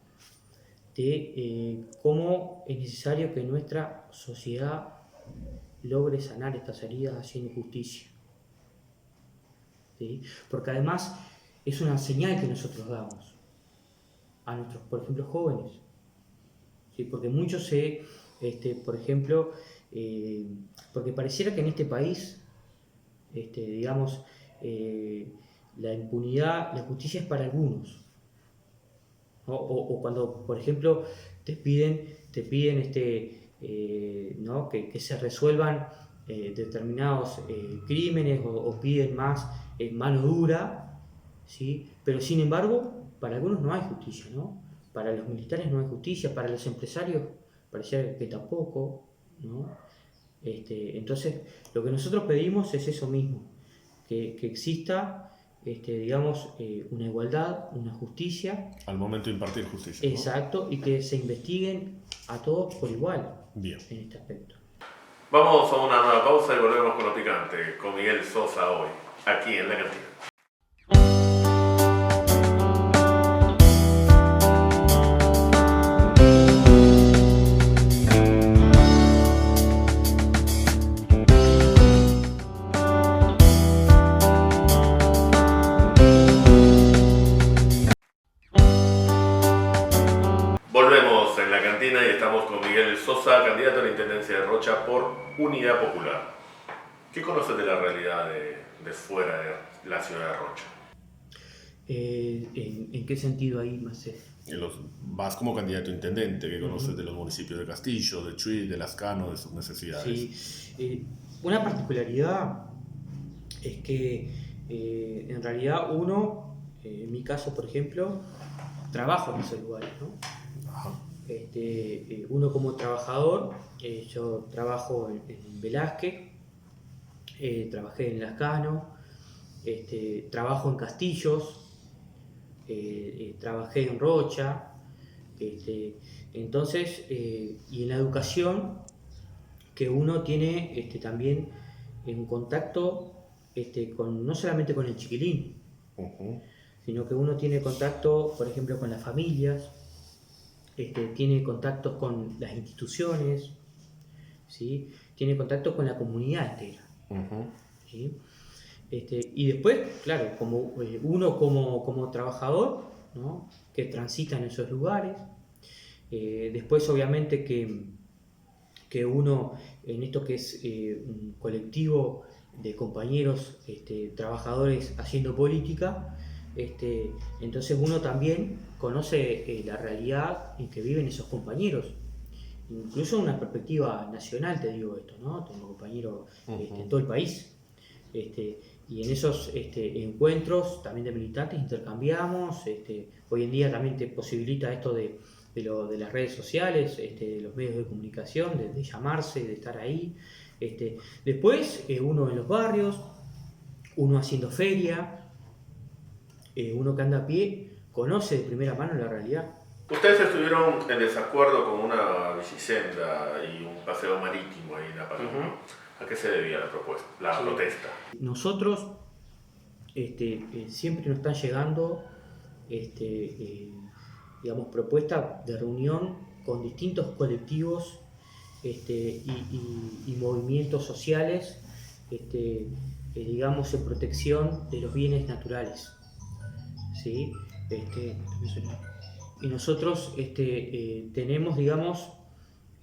De cómo es necesario que nuestra sociedad logre sanar estas heridas haciendo justicia, ¿sí? Porque además es una señal que nosotros damos a nuestros, por ejemplo, jóvenes, ¿sí? Porque muchos por ejemplo, porque pareciera que en este país, digamos, la impunidad, la justicia es para algunos, ¿no? O cuando, por ejemplo, te piden ¿no? que se resuelvan determinados crímenes o piden más mano dura, ¿sí? Pero sin embargo, para algunos no hay justicia, ¿no? Para los militares no hay justicia, para los empresarios parecía que tampoco, ¿no? Entonces, lo que nosotros pedimos es eso mismo, que exista, digamos, una igualdad, una justicia. Al momento de impartir justicia, ¿no? Exacto, y que se investiguen a todos por igual. Bien. En este aspecto. Vamos a una nueva pausa y volvemos con lo picante, con Miguel Sosa hoy, aquí en La Cantina. Volvemos en La Cantina y estamos con Miguel Sosa, candidato a la Intendencia de Rocha por Unidad Popular. ¿Qué conoces de la realidad de fuera de la ciudad de Rocha? ¿En qué sentido ahí, Marcelo? Vas como candidato a intendente, ¿qué conoces de los municipios de Castillo, de Chuy, de Lascano, de sus necesidades? Sí, una particularidad es que en realidad uno, en mi caso por ejemplo, trabajo en esos lugares, ¿no? Ajá. Uno como trabajador, yo trabajo en Velázquez, trabajé en Lascano, trabajo en Castillos, trabajé en Rocha, entonces, y en la educación, que uno tiene también en contacto no solamente con el chiquilín, Uh-huh. sino que uno tiene contacto, por ejemplo, con las familias, tiene contactos con las instituciones, ¿sí? Tiene contacto con la comunidad entera. Uh-huh. ¿Sí? Y después, claro, uno como trabajador, ¿no? Que transita en esos lugares. Después, obviamente, que uno, en esto que es un colectivo de compañeros trabajadores haciendo política, entonces uno también conoce la realidad en que viven esos compañeros. Incluso una perspectiva nacional, te digo esto, ¿no? Tengo compañeros en todo el país. Y en esos encuentros también de militantes intercambiamos. Hoy en día también te posibilita esto de las redes sociales, de los medios de comunicación, de llamarse, de estar ahí. Después uno en los barrios, uno haciendo feria, uno que anda a pie, conoce de primera mano la realidad. Ustedes estuvieron en desacuerdo con una bicicenda y un paseo marítimo ahí en la Patagonia. ¿A qué se debía la protesta? Nosotros siempre nos están llegando digamos, propuestas de reunión con distintos colectivos y movimientos sociales, digamos, en protección de los bienes naturales, ¿sí? Y nosotros tenemos, digamos,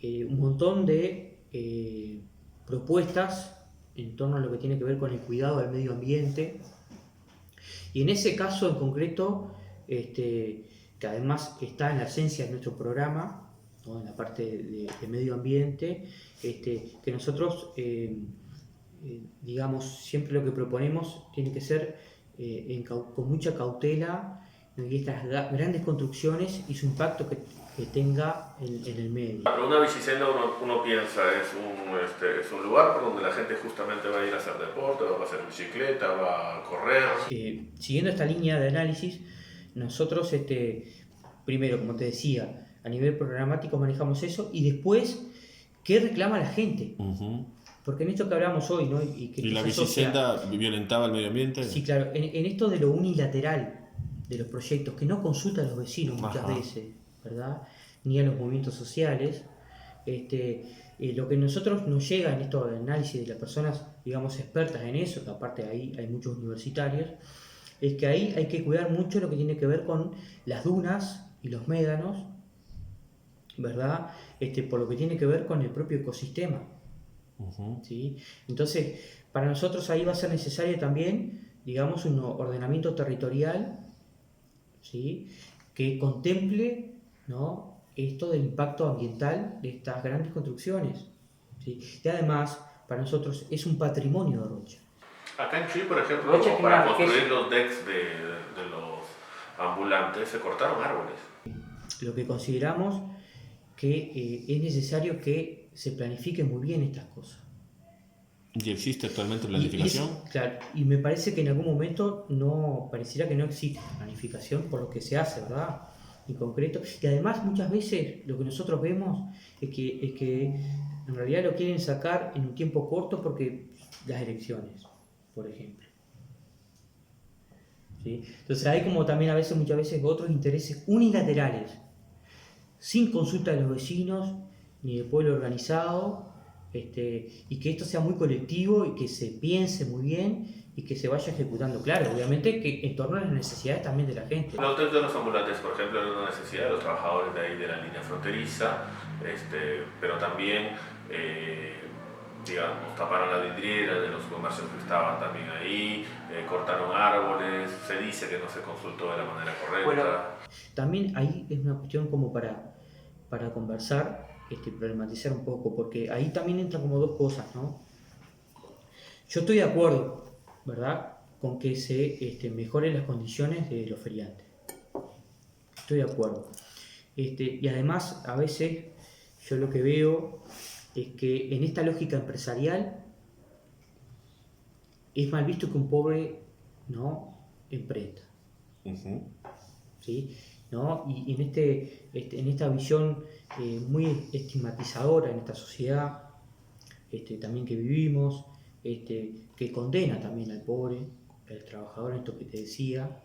un montón de propuestas en torno a lo que tiene que ver con el cuidado del medio ambiente. Y en ese caso en concreto, que además está en la esencia de nuestro programa, ¿no? En la parte de medio ambiente, que nosotros, digamos, siempre lo que proponemos tiene que ser con mucha cautela, y estas grandes construcciones y su impacto que tenga en el medio. Pero una bicicenda uno piensa, es un lugar por donde la gente justamente va a ir a hacer deporte, va a hacer bicicleta, va a correr. Siguiendo esta línea de análisis, nosotros, primero, como te decía, a nivel programático manejamos eso, y después, ¿qué reclama la gente? Uh-huh. Porque en esto que hablamos hoy, ¿no? ¿Y la bicicenda violentaba el medio ambiente? Sí, claro, en esto de lo unilateral de los proyectos, que no consulta a los vecinos muchas veces, ¿verdad? Ni a los movimientos sociales. Lo que nosotros nos llega en esto de análisis de las personas, digamos, expertas en eso, que aparte ahí hay muchos universitarios, es que ahí hay que cuidar mucho lo que tiene que ver con las dunas y los médanos, ¿verdad? Por lo que tiene que ver con el propio ecosistema. Uh-huh. ¿Sí? Entonces, para nosotros ahí va a ser necesario también, digamos, un ordenamiento territorial, ¿sí? Que contemple, ¿no? Esto del impacto ambiental de estas grandes construcciones, ¿sí? Y además, para nosotros es un patrimonio de Rocha. Acá en Chile, por ejemplo, Rocha para tiene construir los decks de los ambulantes se cortaron árboles. Lo que consideramos que es necesario que se planifiquen muy bien estas cosas. ¿Y existe actualmente planificación? Claro, y me parece que en algún momento pareciera que no existe planificación por lo que se hace, ¿verdad? En concreto. Y además muchas veces lo que nosotros vemos es que en realidad lo quieren sacar en un tiempo corto porque las elecciones, por ejemplo. ¿Sí? Entonces hay como también muchas veces otros intereses unilaterales, sin consulta de los vecinos ni del pueblo organizado, y que esto sea muy colectivo y que se piense muy bien y que se vaya ejecutando. Claro, obviamente que en torno a las necesidades también de la gente. Los hoteles de los ambulantes, por ejemplo, era una necesidad de los trabajadores de ahí de la línea fronteriza, pero también, digamos, taparon la vidriera de los comercios que estaban también ahí, cortaron árboles, se dice que no se consultó de la manera correcta. Bueno, también ahí es una cuestión como para conversar, problematizar un poco, porque ahí también entran como dos cosas, ¿no? Yo estoy de acuerdo, ¿verdad?, con que se mejoren las condiciones de los feriantes. Estoy de acuerdo. Y además, a veces, yo lo que veo es que en esta lógica empresarial es mal visto que un pobre no emprenda. Uh-huh. ¿Sí? ¿No? Y en esta visión muy estigmatizadora en esta sociedad también que vivimos, que condena también al pobre, al trabajador, esto que te decía.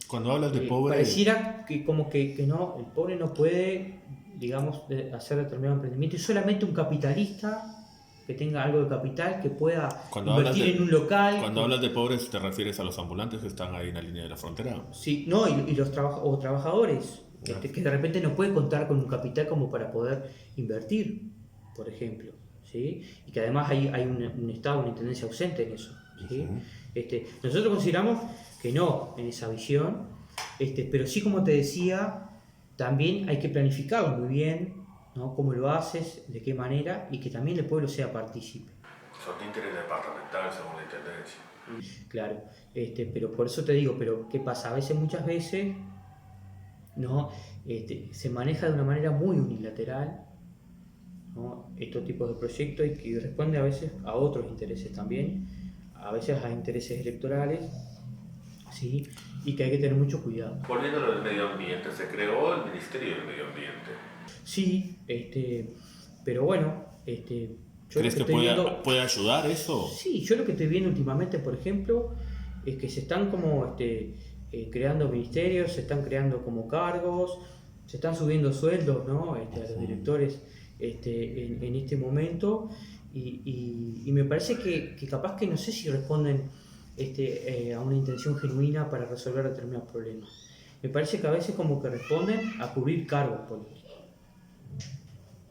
Cuando hablas de pobre... Pareciera que como que no, el pobre no puede, digamos, hacer determinado emprendimiento, y solamente un capitalista que tenga algo de capital, que pueda invertir en un local. Cuando hablas de pobres, ¿te refieres a los ambulantes que están ahí en la línea de la frontera? Sí, no, y los trabajadores, que de repente no pueden contar con un capital como para poder invertir, por ejemplo, ¿sí? Y que además hay un Estado, una intendencia ausente en eso, ¿sí? Uh-huh. Nosotros consideramos que no en esa visión, pero sí, como te decía, también hay que planificarlo muy bien, ¿no? Cómo lo haces, de qué manera, y que también el pueblo sea partícipe. Son títeres departamentales según la intendencia. Claro, pero por eso te digo, pero ¿qué pasa? Muchas veces, ¿no? Se maneja de una manera muy unilateral, ¿no?, estos tipos de proyectos, y que responde a veces a otros intereses también, a veces a intereses electorales, ¿sí? Y que hay que tener mucho cuidado. Volviendo a lo del medio ambiente, se creó el Ministerio del Medio Ambiente. Sí, pero bueno, yo ¿crees que puede ayudar eso? Sí, yo lo que estoy viendo últimamente, por ejemplo, es que se están como creando ministerios, se están creando como cargos, se están subiendo sueldos, ¿no?, a los directores en este momento, y me parece que capaz que no sé si responden a una intención genuina para resolver determinados problemas. Me parece que a veces como que responden a cubrir cargos políticos.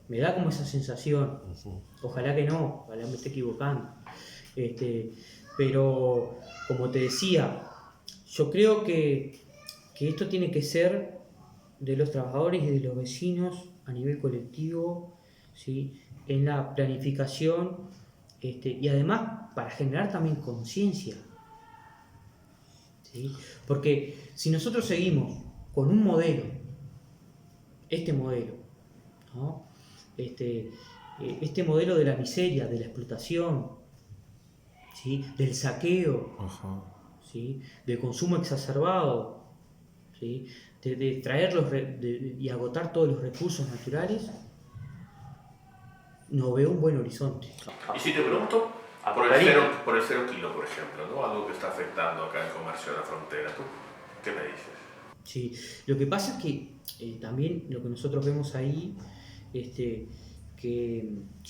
Me da como esa sensación. Ojalá que no, ojalá me esté equivocando. Pero, como te decía, yo creo que esto tiene que ser de los trabajadores y de los vecinos a nivel colectivo, ¿sí?, en la planificación, y además para generar también conciencia, ¿sí? Porque si nosotros seguimos con un modelo, ¿no?, este modelo de la miseria, de la explotación, ¿sí?, del saqueo, ¿sí?, del consumo exacerbado, ¿sí?, de traer y agotar todos los recursos naturales, no veo un buen horizonte. Y si te pregunto por el 0 kilo, por ejemplo, ¿no?, algo que está afectando acá el comercio de la frontera, ¿tú qué me dices? Sí, lo que pasa es que también lo que nosotros vemos ahí, que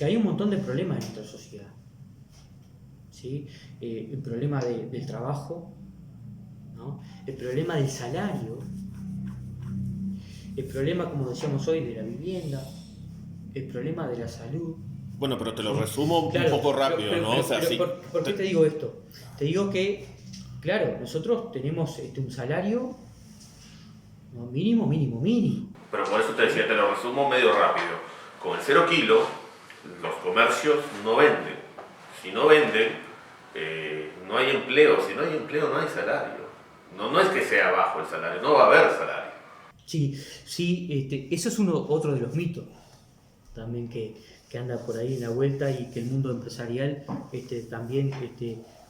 hay un montón de problemas en nuestra sociedad, ¿sí? El problema del trabajo, ¿no?, el problema del salario, el problema, como decíamos hoy, de la vivienda, el problema de la salud. Bueno, pero te lo resumo un poco rápido, ¿no? ¿Por qué te digo esto? Te digo que, claro, nosotros tenemos un salario, ¿no?, mínimo. Pero por eso te decía, te lo resumo medio rápido. Con el 0 kilo, los comercios no venden. Si no venden, no hay empleo. Si no hay empleo, no hay salario. No es que sea bajo el salario, no va a haber salario. Sí, eso es otro de los mitos también que anda por ahí en la vuelta y que el mundo empresarial también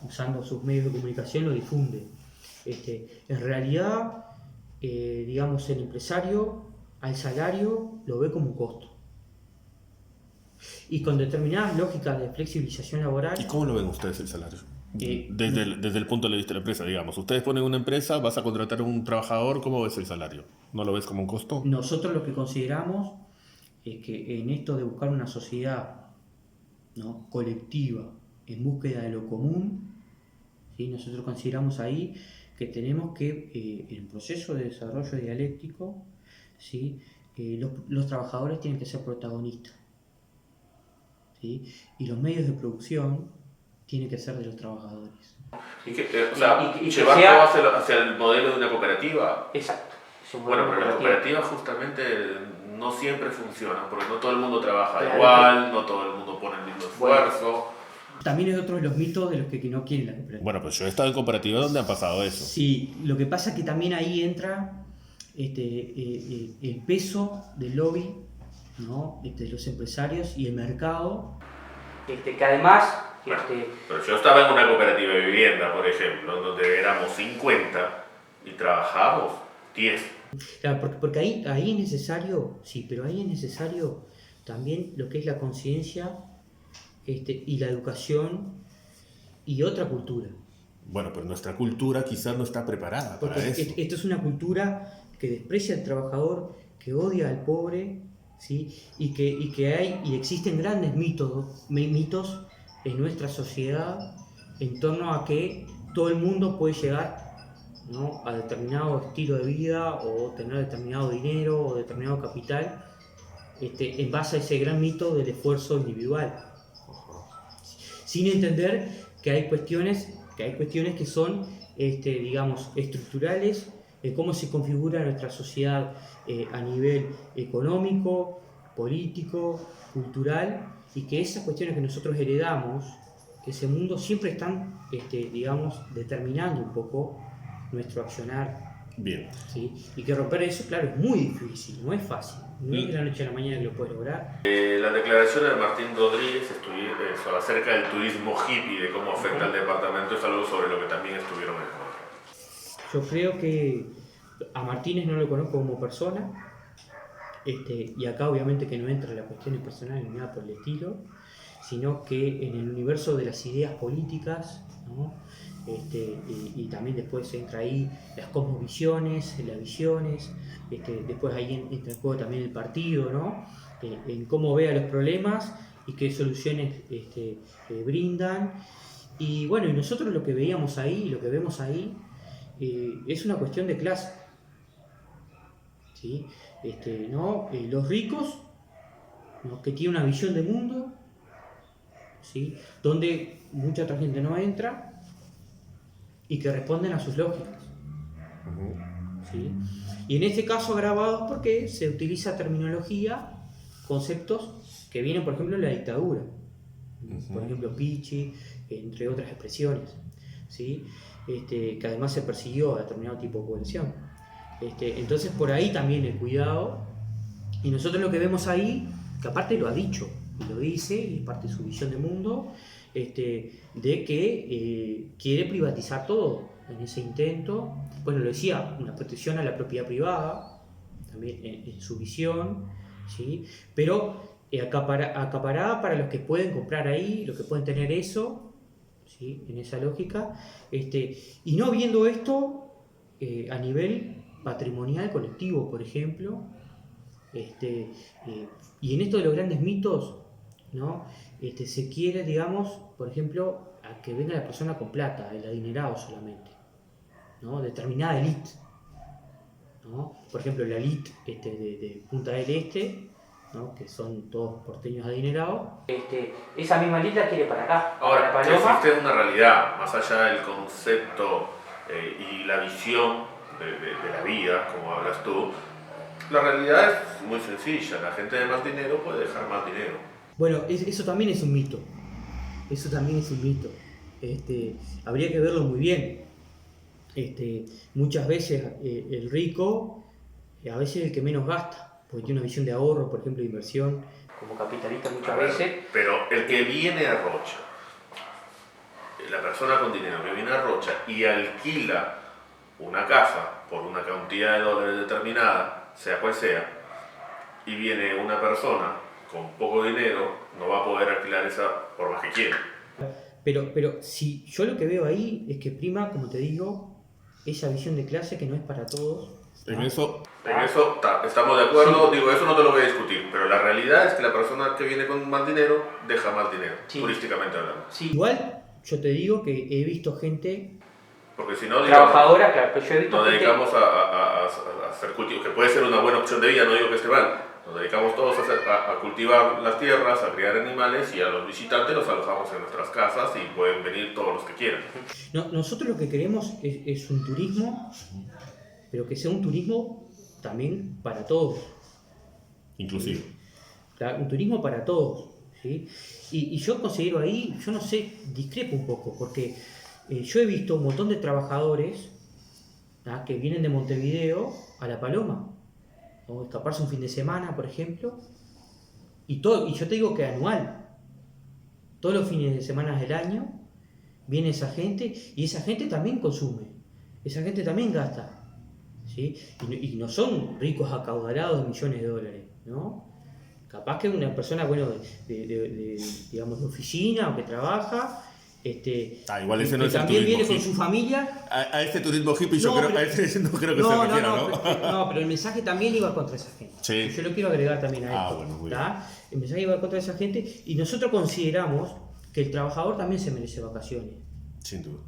usando sus medios de comunicación lo difunde. En realidad, digamos, el empresario al salario lo ve como un costo. Y con determinadas lógicas de flexibilización laboral... ¿Y cómo lo ven ustedes el salario? Desde el punto de vista de la empresa, digamos. Ustedes ponen una empresa, vas a contratar a un trabajador, ¿cómo ves el salario? ¿No lo ves como un costo? Nosotros lo que consideramos es que en esto de buscar una sociedad, ¿no?, colectiva, en búsqueda de lo común, ¿sí?, nosotros consideramos ahí que tenemos que, en el proceso de desarrollo dialéctico, ¿sí?, los trabajadores tienen que ser protagonistas, ¿sí?, y los medios de producción tienen que ser de los trabajadores. Llevar todo hacia el modelo de una cooperativa. Exacto. Bueno, pero las cooperativas justamente no siempre funcionan, porque no todo el mundo trabaja igual, no todo el mundo pone el mismo esfuerzo. También es otro de los mitos de los que no quieren la cooperativa. Bueno, pues yo he estado en cooperativas donde han pasado eso. Sí, lo que pasa es que también ahí entra el peso del lobby, ¿no?, de los empresarios y el mercado. Que además... Bueno, pero yo estaba en una cooperativa de vivienda, por ejemplo, donde éramos 50 y trabajábamos 10. Claro, porque ahí es necesario, sí, pero ahí es necesario también lo que es la conciencia y la educación y otra cultura. Bueno, pero nuestra cultura quizás no está preparada para eso. Esto es una cultura que desprecia al trabajador, que odia al pobre, ¿sí?, y que existen grandes mitos en nuestra sociedad en torno a que todo el mundo puede llegar, ¿no?, a determinado estilo de vida o tener determinado dinero o determinado capital en base a ese gran mito del esfuerzo individual, sin entender que hay cuestiones que son digamos, estructurales de cómo se configura nuestra sociedad a nivel económico, político, cultural, y que esas cuestiones que nosotros heredamos, que ese mundo siempre están, digamos, determinando un poco nuestro accionar. Bien. ¿Sí? Y que romper eso, claro, es muy difícil, no es fácil. No es de la noche a la mañana que lo puedes lograr. La declaración de Martín Rodríguez acerca del turismo hippie, de cómo afecta al departamento, es algo sobre lo que también estuvieron en contra. Yo creo que a Martínez no lo conozco como persona. Y acá obviamente que no entra la cuestión personal ni nada por el estilo, sino que en el universo de las ideas políticas, ¿no?, y también después entra ahí las cosmovisiones, las visiones, después ahí entra en juego también el partido, ¿no?, en cómo vea los problemas y qué soluciones brindan. Y bueno, y nosotros lo que veíamos ahí, lo que vemos ahí, es una cuestión de clase, ¿sí? ¿No? Los ricos, ¿no?, que tienen una visión de mundo, ¿sí?, donde mucha otra gente no entra y que responden a sus lógicas, ¿sí? Y en este caso agravados porque se utiliza terminología, conceptos que vienen, por ejemplo, de la dictadura, por ejemplo, Pichi, entre otras expresiones, ¿sí?, que además se persiguió a determinado tipo de población. Entonces por ahí también el cuidado, y nosotros lo que vemos ahí, que aparte lo ha dicho y lo dice, y es parte de su visión de mundo, de que quiere privatizar todo en ese intento. Bueno, lo decía, una protección a la propiedad privada, también en su visión, ¿sí?, pero acaparada para los que pueden comprar ahí, los que pueden tener eso, ¿sí?, en esa lógica, y no viendo esto a nivel patrimonial colectivo, por ejemplo, y en esto de los grandes mitos, ¿no?, se quiere, digamos, por ejemplo, a que venga la persona con plata, el adinerado solamente, ¿no?, determinada élite, ¿no?, por ejemplo la élite de Punta del Este, ¿no?, que son todos porteños adinerados, esa misma élite la quiere para acá. Ahora, para Paloma. existe una realidad, más allá del concepto y la visión de la vida, como hablas tú. La realidad es muy sencilla, la gente de más dinero puede dejar más dinero. Bueno, eso también es un mito. Eso también es un mito. Habría que verlo muy bien. Muchas veces el rico, a veces es el que menos gasta, porque tiene una visión de ahorro, por ejemplo, de inversión. Como capitalista muchas veces. Pero el que viene a Rocha, la persona con dinero que viene a Rocha y alquila una casa por una cantidad de dólares determinada, sea cual sea, y viene una persona con poco dinero, no va a poder alquilar esa por más que quiera. Pero si yo lo que veo ahí es que prima, como te digo, esa visión de clase que no es para todos. En eso estamos de acuerdo, Sí. digo, eso no te lo voy a discutir, pero la realidad es que la persona que viene con más dinero deja más dinero, Sí. turísticamente hablando. Sí, igual yo te digo que he visto gente Porque si no, digamos, trabajadora, claro, pero yo he visto nos gente... dedicamos a hacer cultivos, que puede ser una buena opción de vida, no digo que esté mal. Nos dedicamos todos a cultivar las tierras, a criar animales y a los visitantes los alojamos en nuestras casas y pueden venir todos los que quieran. No, nosotros lo que queremos es un turismo, pero que sea un turismo también para todos. inclusive. Claro, un turismo para todos. ¿Sí? Y yo considero ahí, yo no sé, discrepo un poco, porque yo he visto un montón de trabajadores que vienen de Montevideo a La Paloma, o escaparse un fin de semana, por ejemplo, y yo te digo que anual, todos los fines de semana del año, viene esa gente, y esa gente también consume, esa gente también gasta, ¿sí? Y no son ricos acaudalados de millones de dólares, ¿no? Capaz que una persona, bueno, digamos, de oficina o que trabaja, igual ese no que es el también turismo viene con hippie. su familia. A este turismo hippie No, a ese no creo que se refiera, ¿no? Pero el mensaje también iba contra esa gente. Sí. Yo lo quiero agregar también a esto. Bueno, muy ¿tá? El mensaje iba contra esa gente y nosotros consideramos que el trabajador también se merece vacaciones. Sin duda.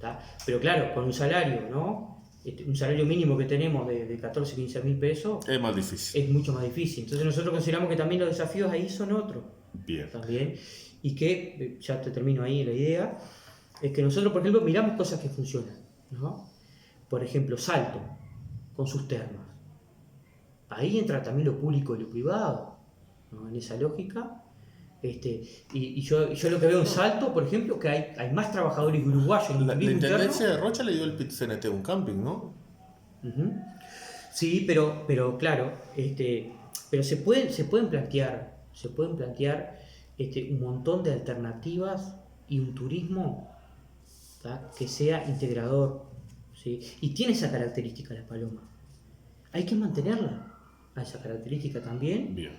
¿Tá? Pero claro, con un salario, ¿no? Un salario mínimo que tenemos de 14, 15 mil pesos Es más difícil. es mucho más difícil. Entonces nosotros consideramos que también los desafíos ahí son otros. Bien. También. Y que, ya te termino ahí la idea, es que nosotros, por ejemplo, miramos cosas que funcionan, ¿no? Por ejemplo, Salto, con sus termas. Ahí entra también lo público y lo privado, ¿no? En esa lógica. Y yo lo que veo en Salto, por ejemplo, que hay más trabajadores uruguayos en el La turismo intendencia interno. de Rocha le dio el PIT-CNT a un camping, ¿no? Ujú. Sí, pero claro, pero se pueden plantear un montón de alternativas y un turismo, ¿tá? Que sea integrador, ¿sí? Y tiene esa característica La Paloma. Hay que mantenerla a esa característica también, Bien.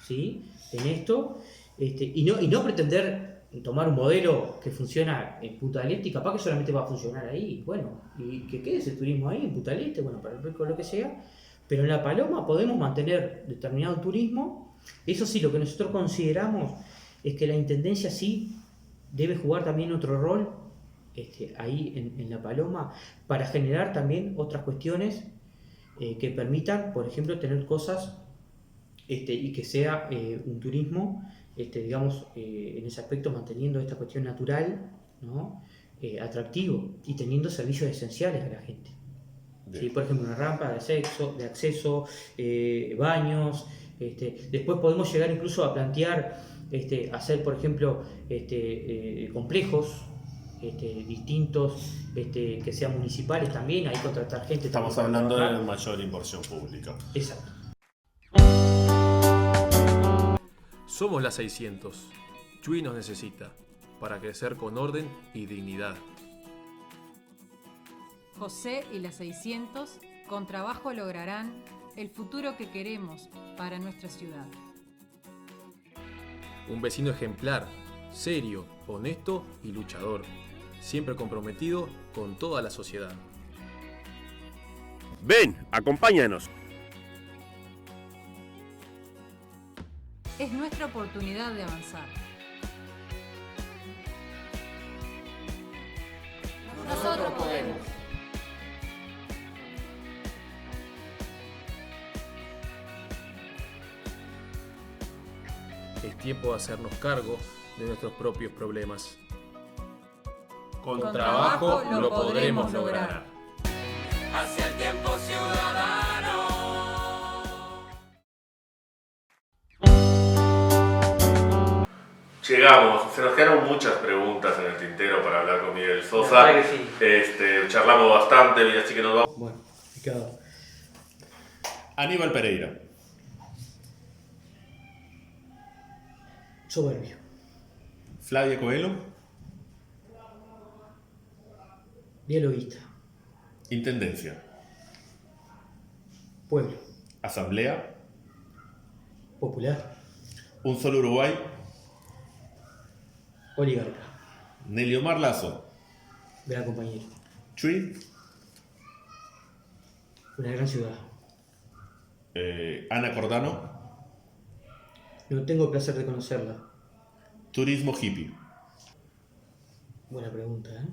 ¿sí? En esto, y no pretender tomar un modelo que funciona en Punta del Este y capaz que solamente va a funcionar ahí, bueno, y que quede ese turismo ahí en Punta del Este, bueno, para el rico lo que sea, pero en La Paloma podemos mantener determinado turismo. Eso sí, lo que nosotros consideramos es que la intendencia sí debe jugar también otro rol ahí en La Paloma para generar también otras cuestiones que permitan, por ejemplo, tener cosas y que sea un turismo, digamos, en ese aspecto manteniendo esta cuestión natural, ¿no? Atractivo y teniendo servicios esenciales a la gente. ¿Sí? Por ejemplo, una rampa de acceso, baños. Después podemos llegar incluso a plantear hacer, por ejemplo, complejos distintos que sean municipales también, ahí contratar gente. Estamos también para hablando de trabajar. mayor inversión pública. Exacto. Somos la 600. Chuy nos necesita para crecer con orden y dignidad. José y las 600 con trabajo lograrán el futuro que queremos para nuestra ciudad. Un vecino ejemplar, serio, honesto y luchador, siempre comprometido con toda la sociedad. Ven, acompáñanos. Es nuestra oportunidad de avanzar. Nosotros podemos. Es tiempo de hacernos cargo de nuestros propios problemas. Con trabajo lo podremos lograr. Hacia el tiempo ciudadano. llegamos. Se nos quedaron muchas preguntas en el tintero para hablar con Miguel Sosa. La verdad que sí. Charlamos bastante, así que nos vamos. Bueno, Ricardo. Aníbal Pereira. Soberbio. Flavia Coelho. Dialoguista. Intendencia. Pueblo. Asamblea. Popular. Un solo Uruguay. Oligarca. Neliomar Lazo. Gran compañero. Chuy. Una gran ciudad. Ana Cordano. No tengo el placer de conocerla. Turismo hippie. Buena pregunta, ¿eh?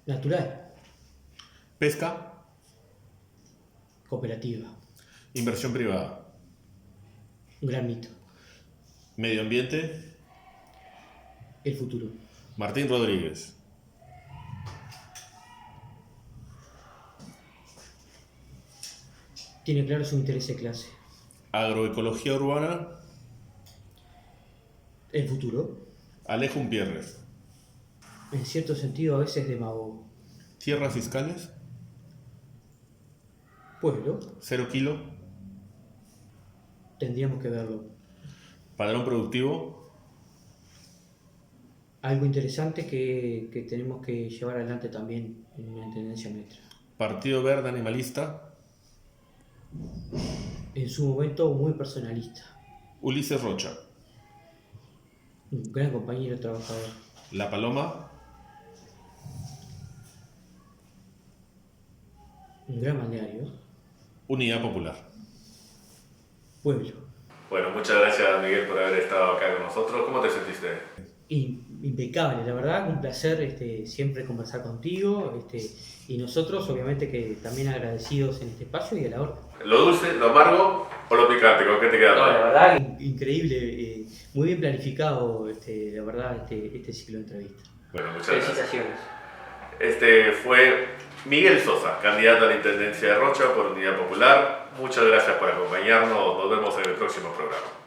Natural. Pesca. Cooperativa. Inversión privada. Un gran mito. Medio ambiente. El futuro. Martín Rodríguez. Tiene claro su interés de clase. Agroecología urbana. El futuro. Alejo Umpierres. En cierto sentido a veces demagogo. Tierras fiscales. Pueblo. 0 kilo. Tendríamos que verlo. Padrón productivo. Algo interesante que tenemos que llevar adelante también en la Intendencia Nuestra. Partido Verde Animalista. En su momento muy personalista. Ulises Rocha. Un gran compañero trabajador. La Paloma. Un gran balneario. Unidad Popular. Pueblo. Bueno, muchas gracias Miguel por haber estado acá con nosotros. ¿Cómo te sentiste? Impecable, la verdad, un placer siempre conversar contigo y nosotros obviamente que también agradecidos en este espacio y a la hora. ¿Lo dulce, lo amargo o lo picante? ¿Con qué te quedas? No, la verdad, increíble, muy bien planificado, la verdad, este ciclo de entrevistas. Bueno, muchas gracias. Felicitaciones. Este fue Miguel Sosa, candidato a la Intendencia de Rocha por Unidad Popular. Muchas gracias por acompañarnos. Nos vemos en el próximo programa.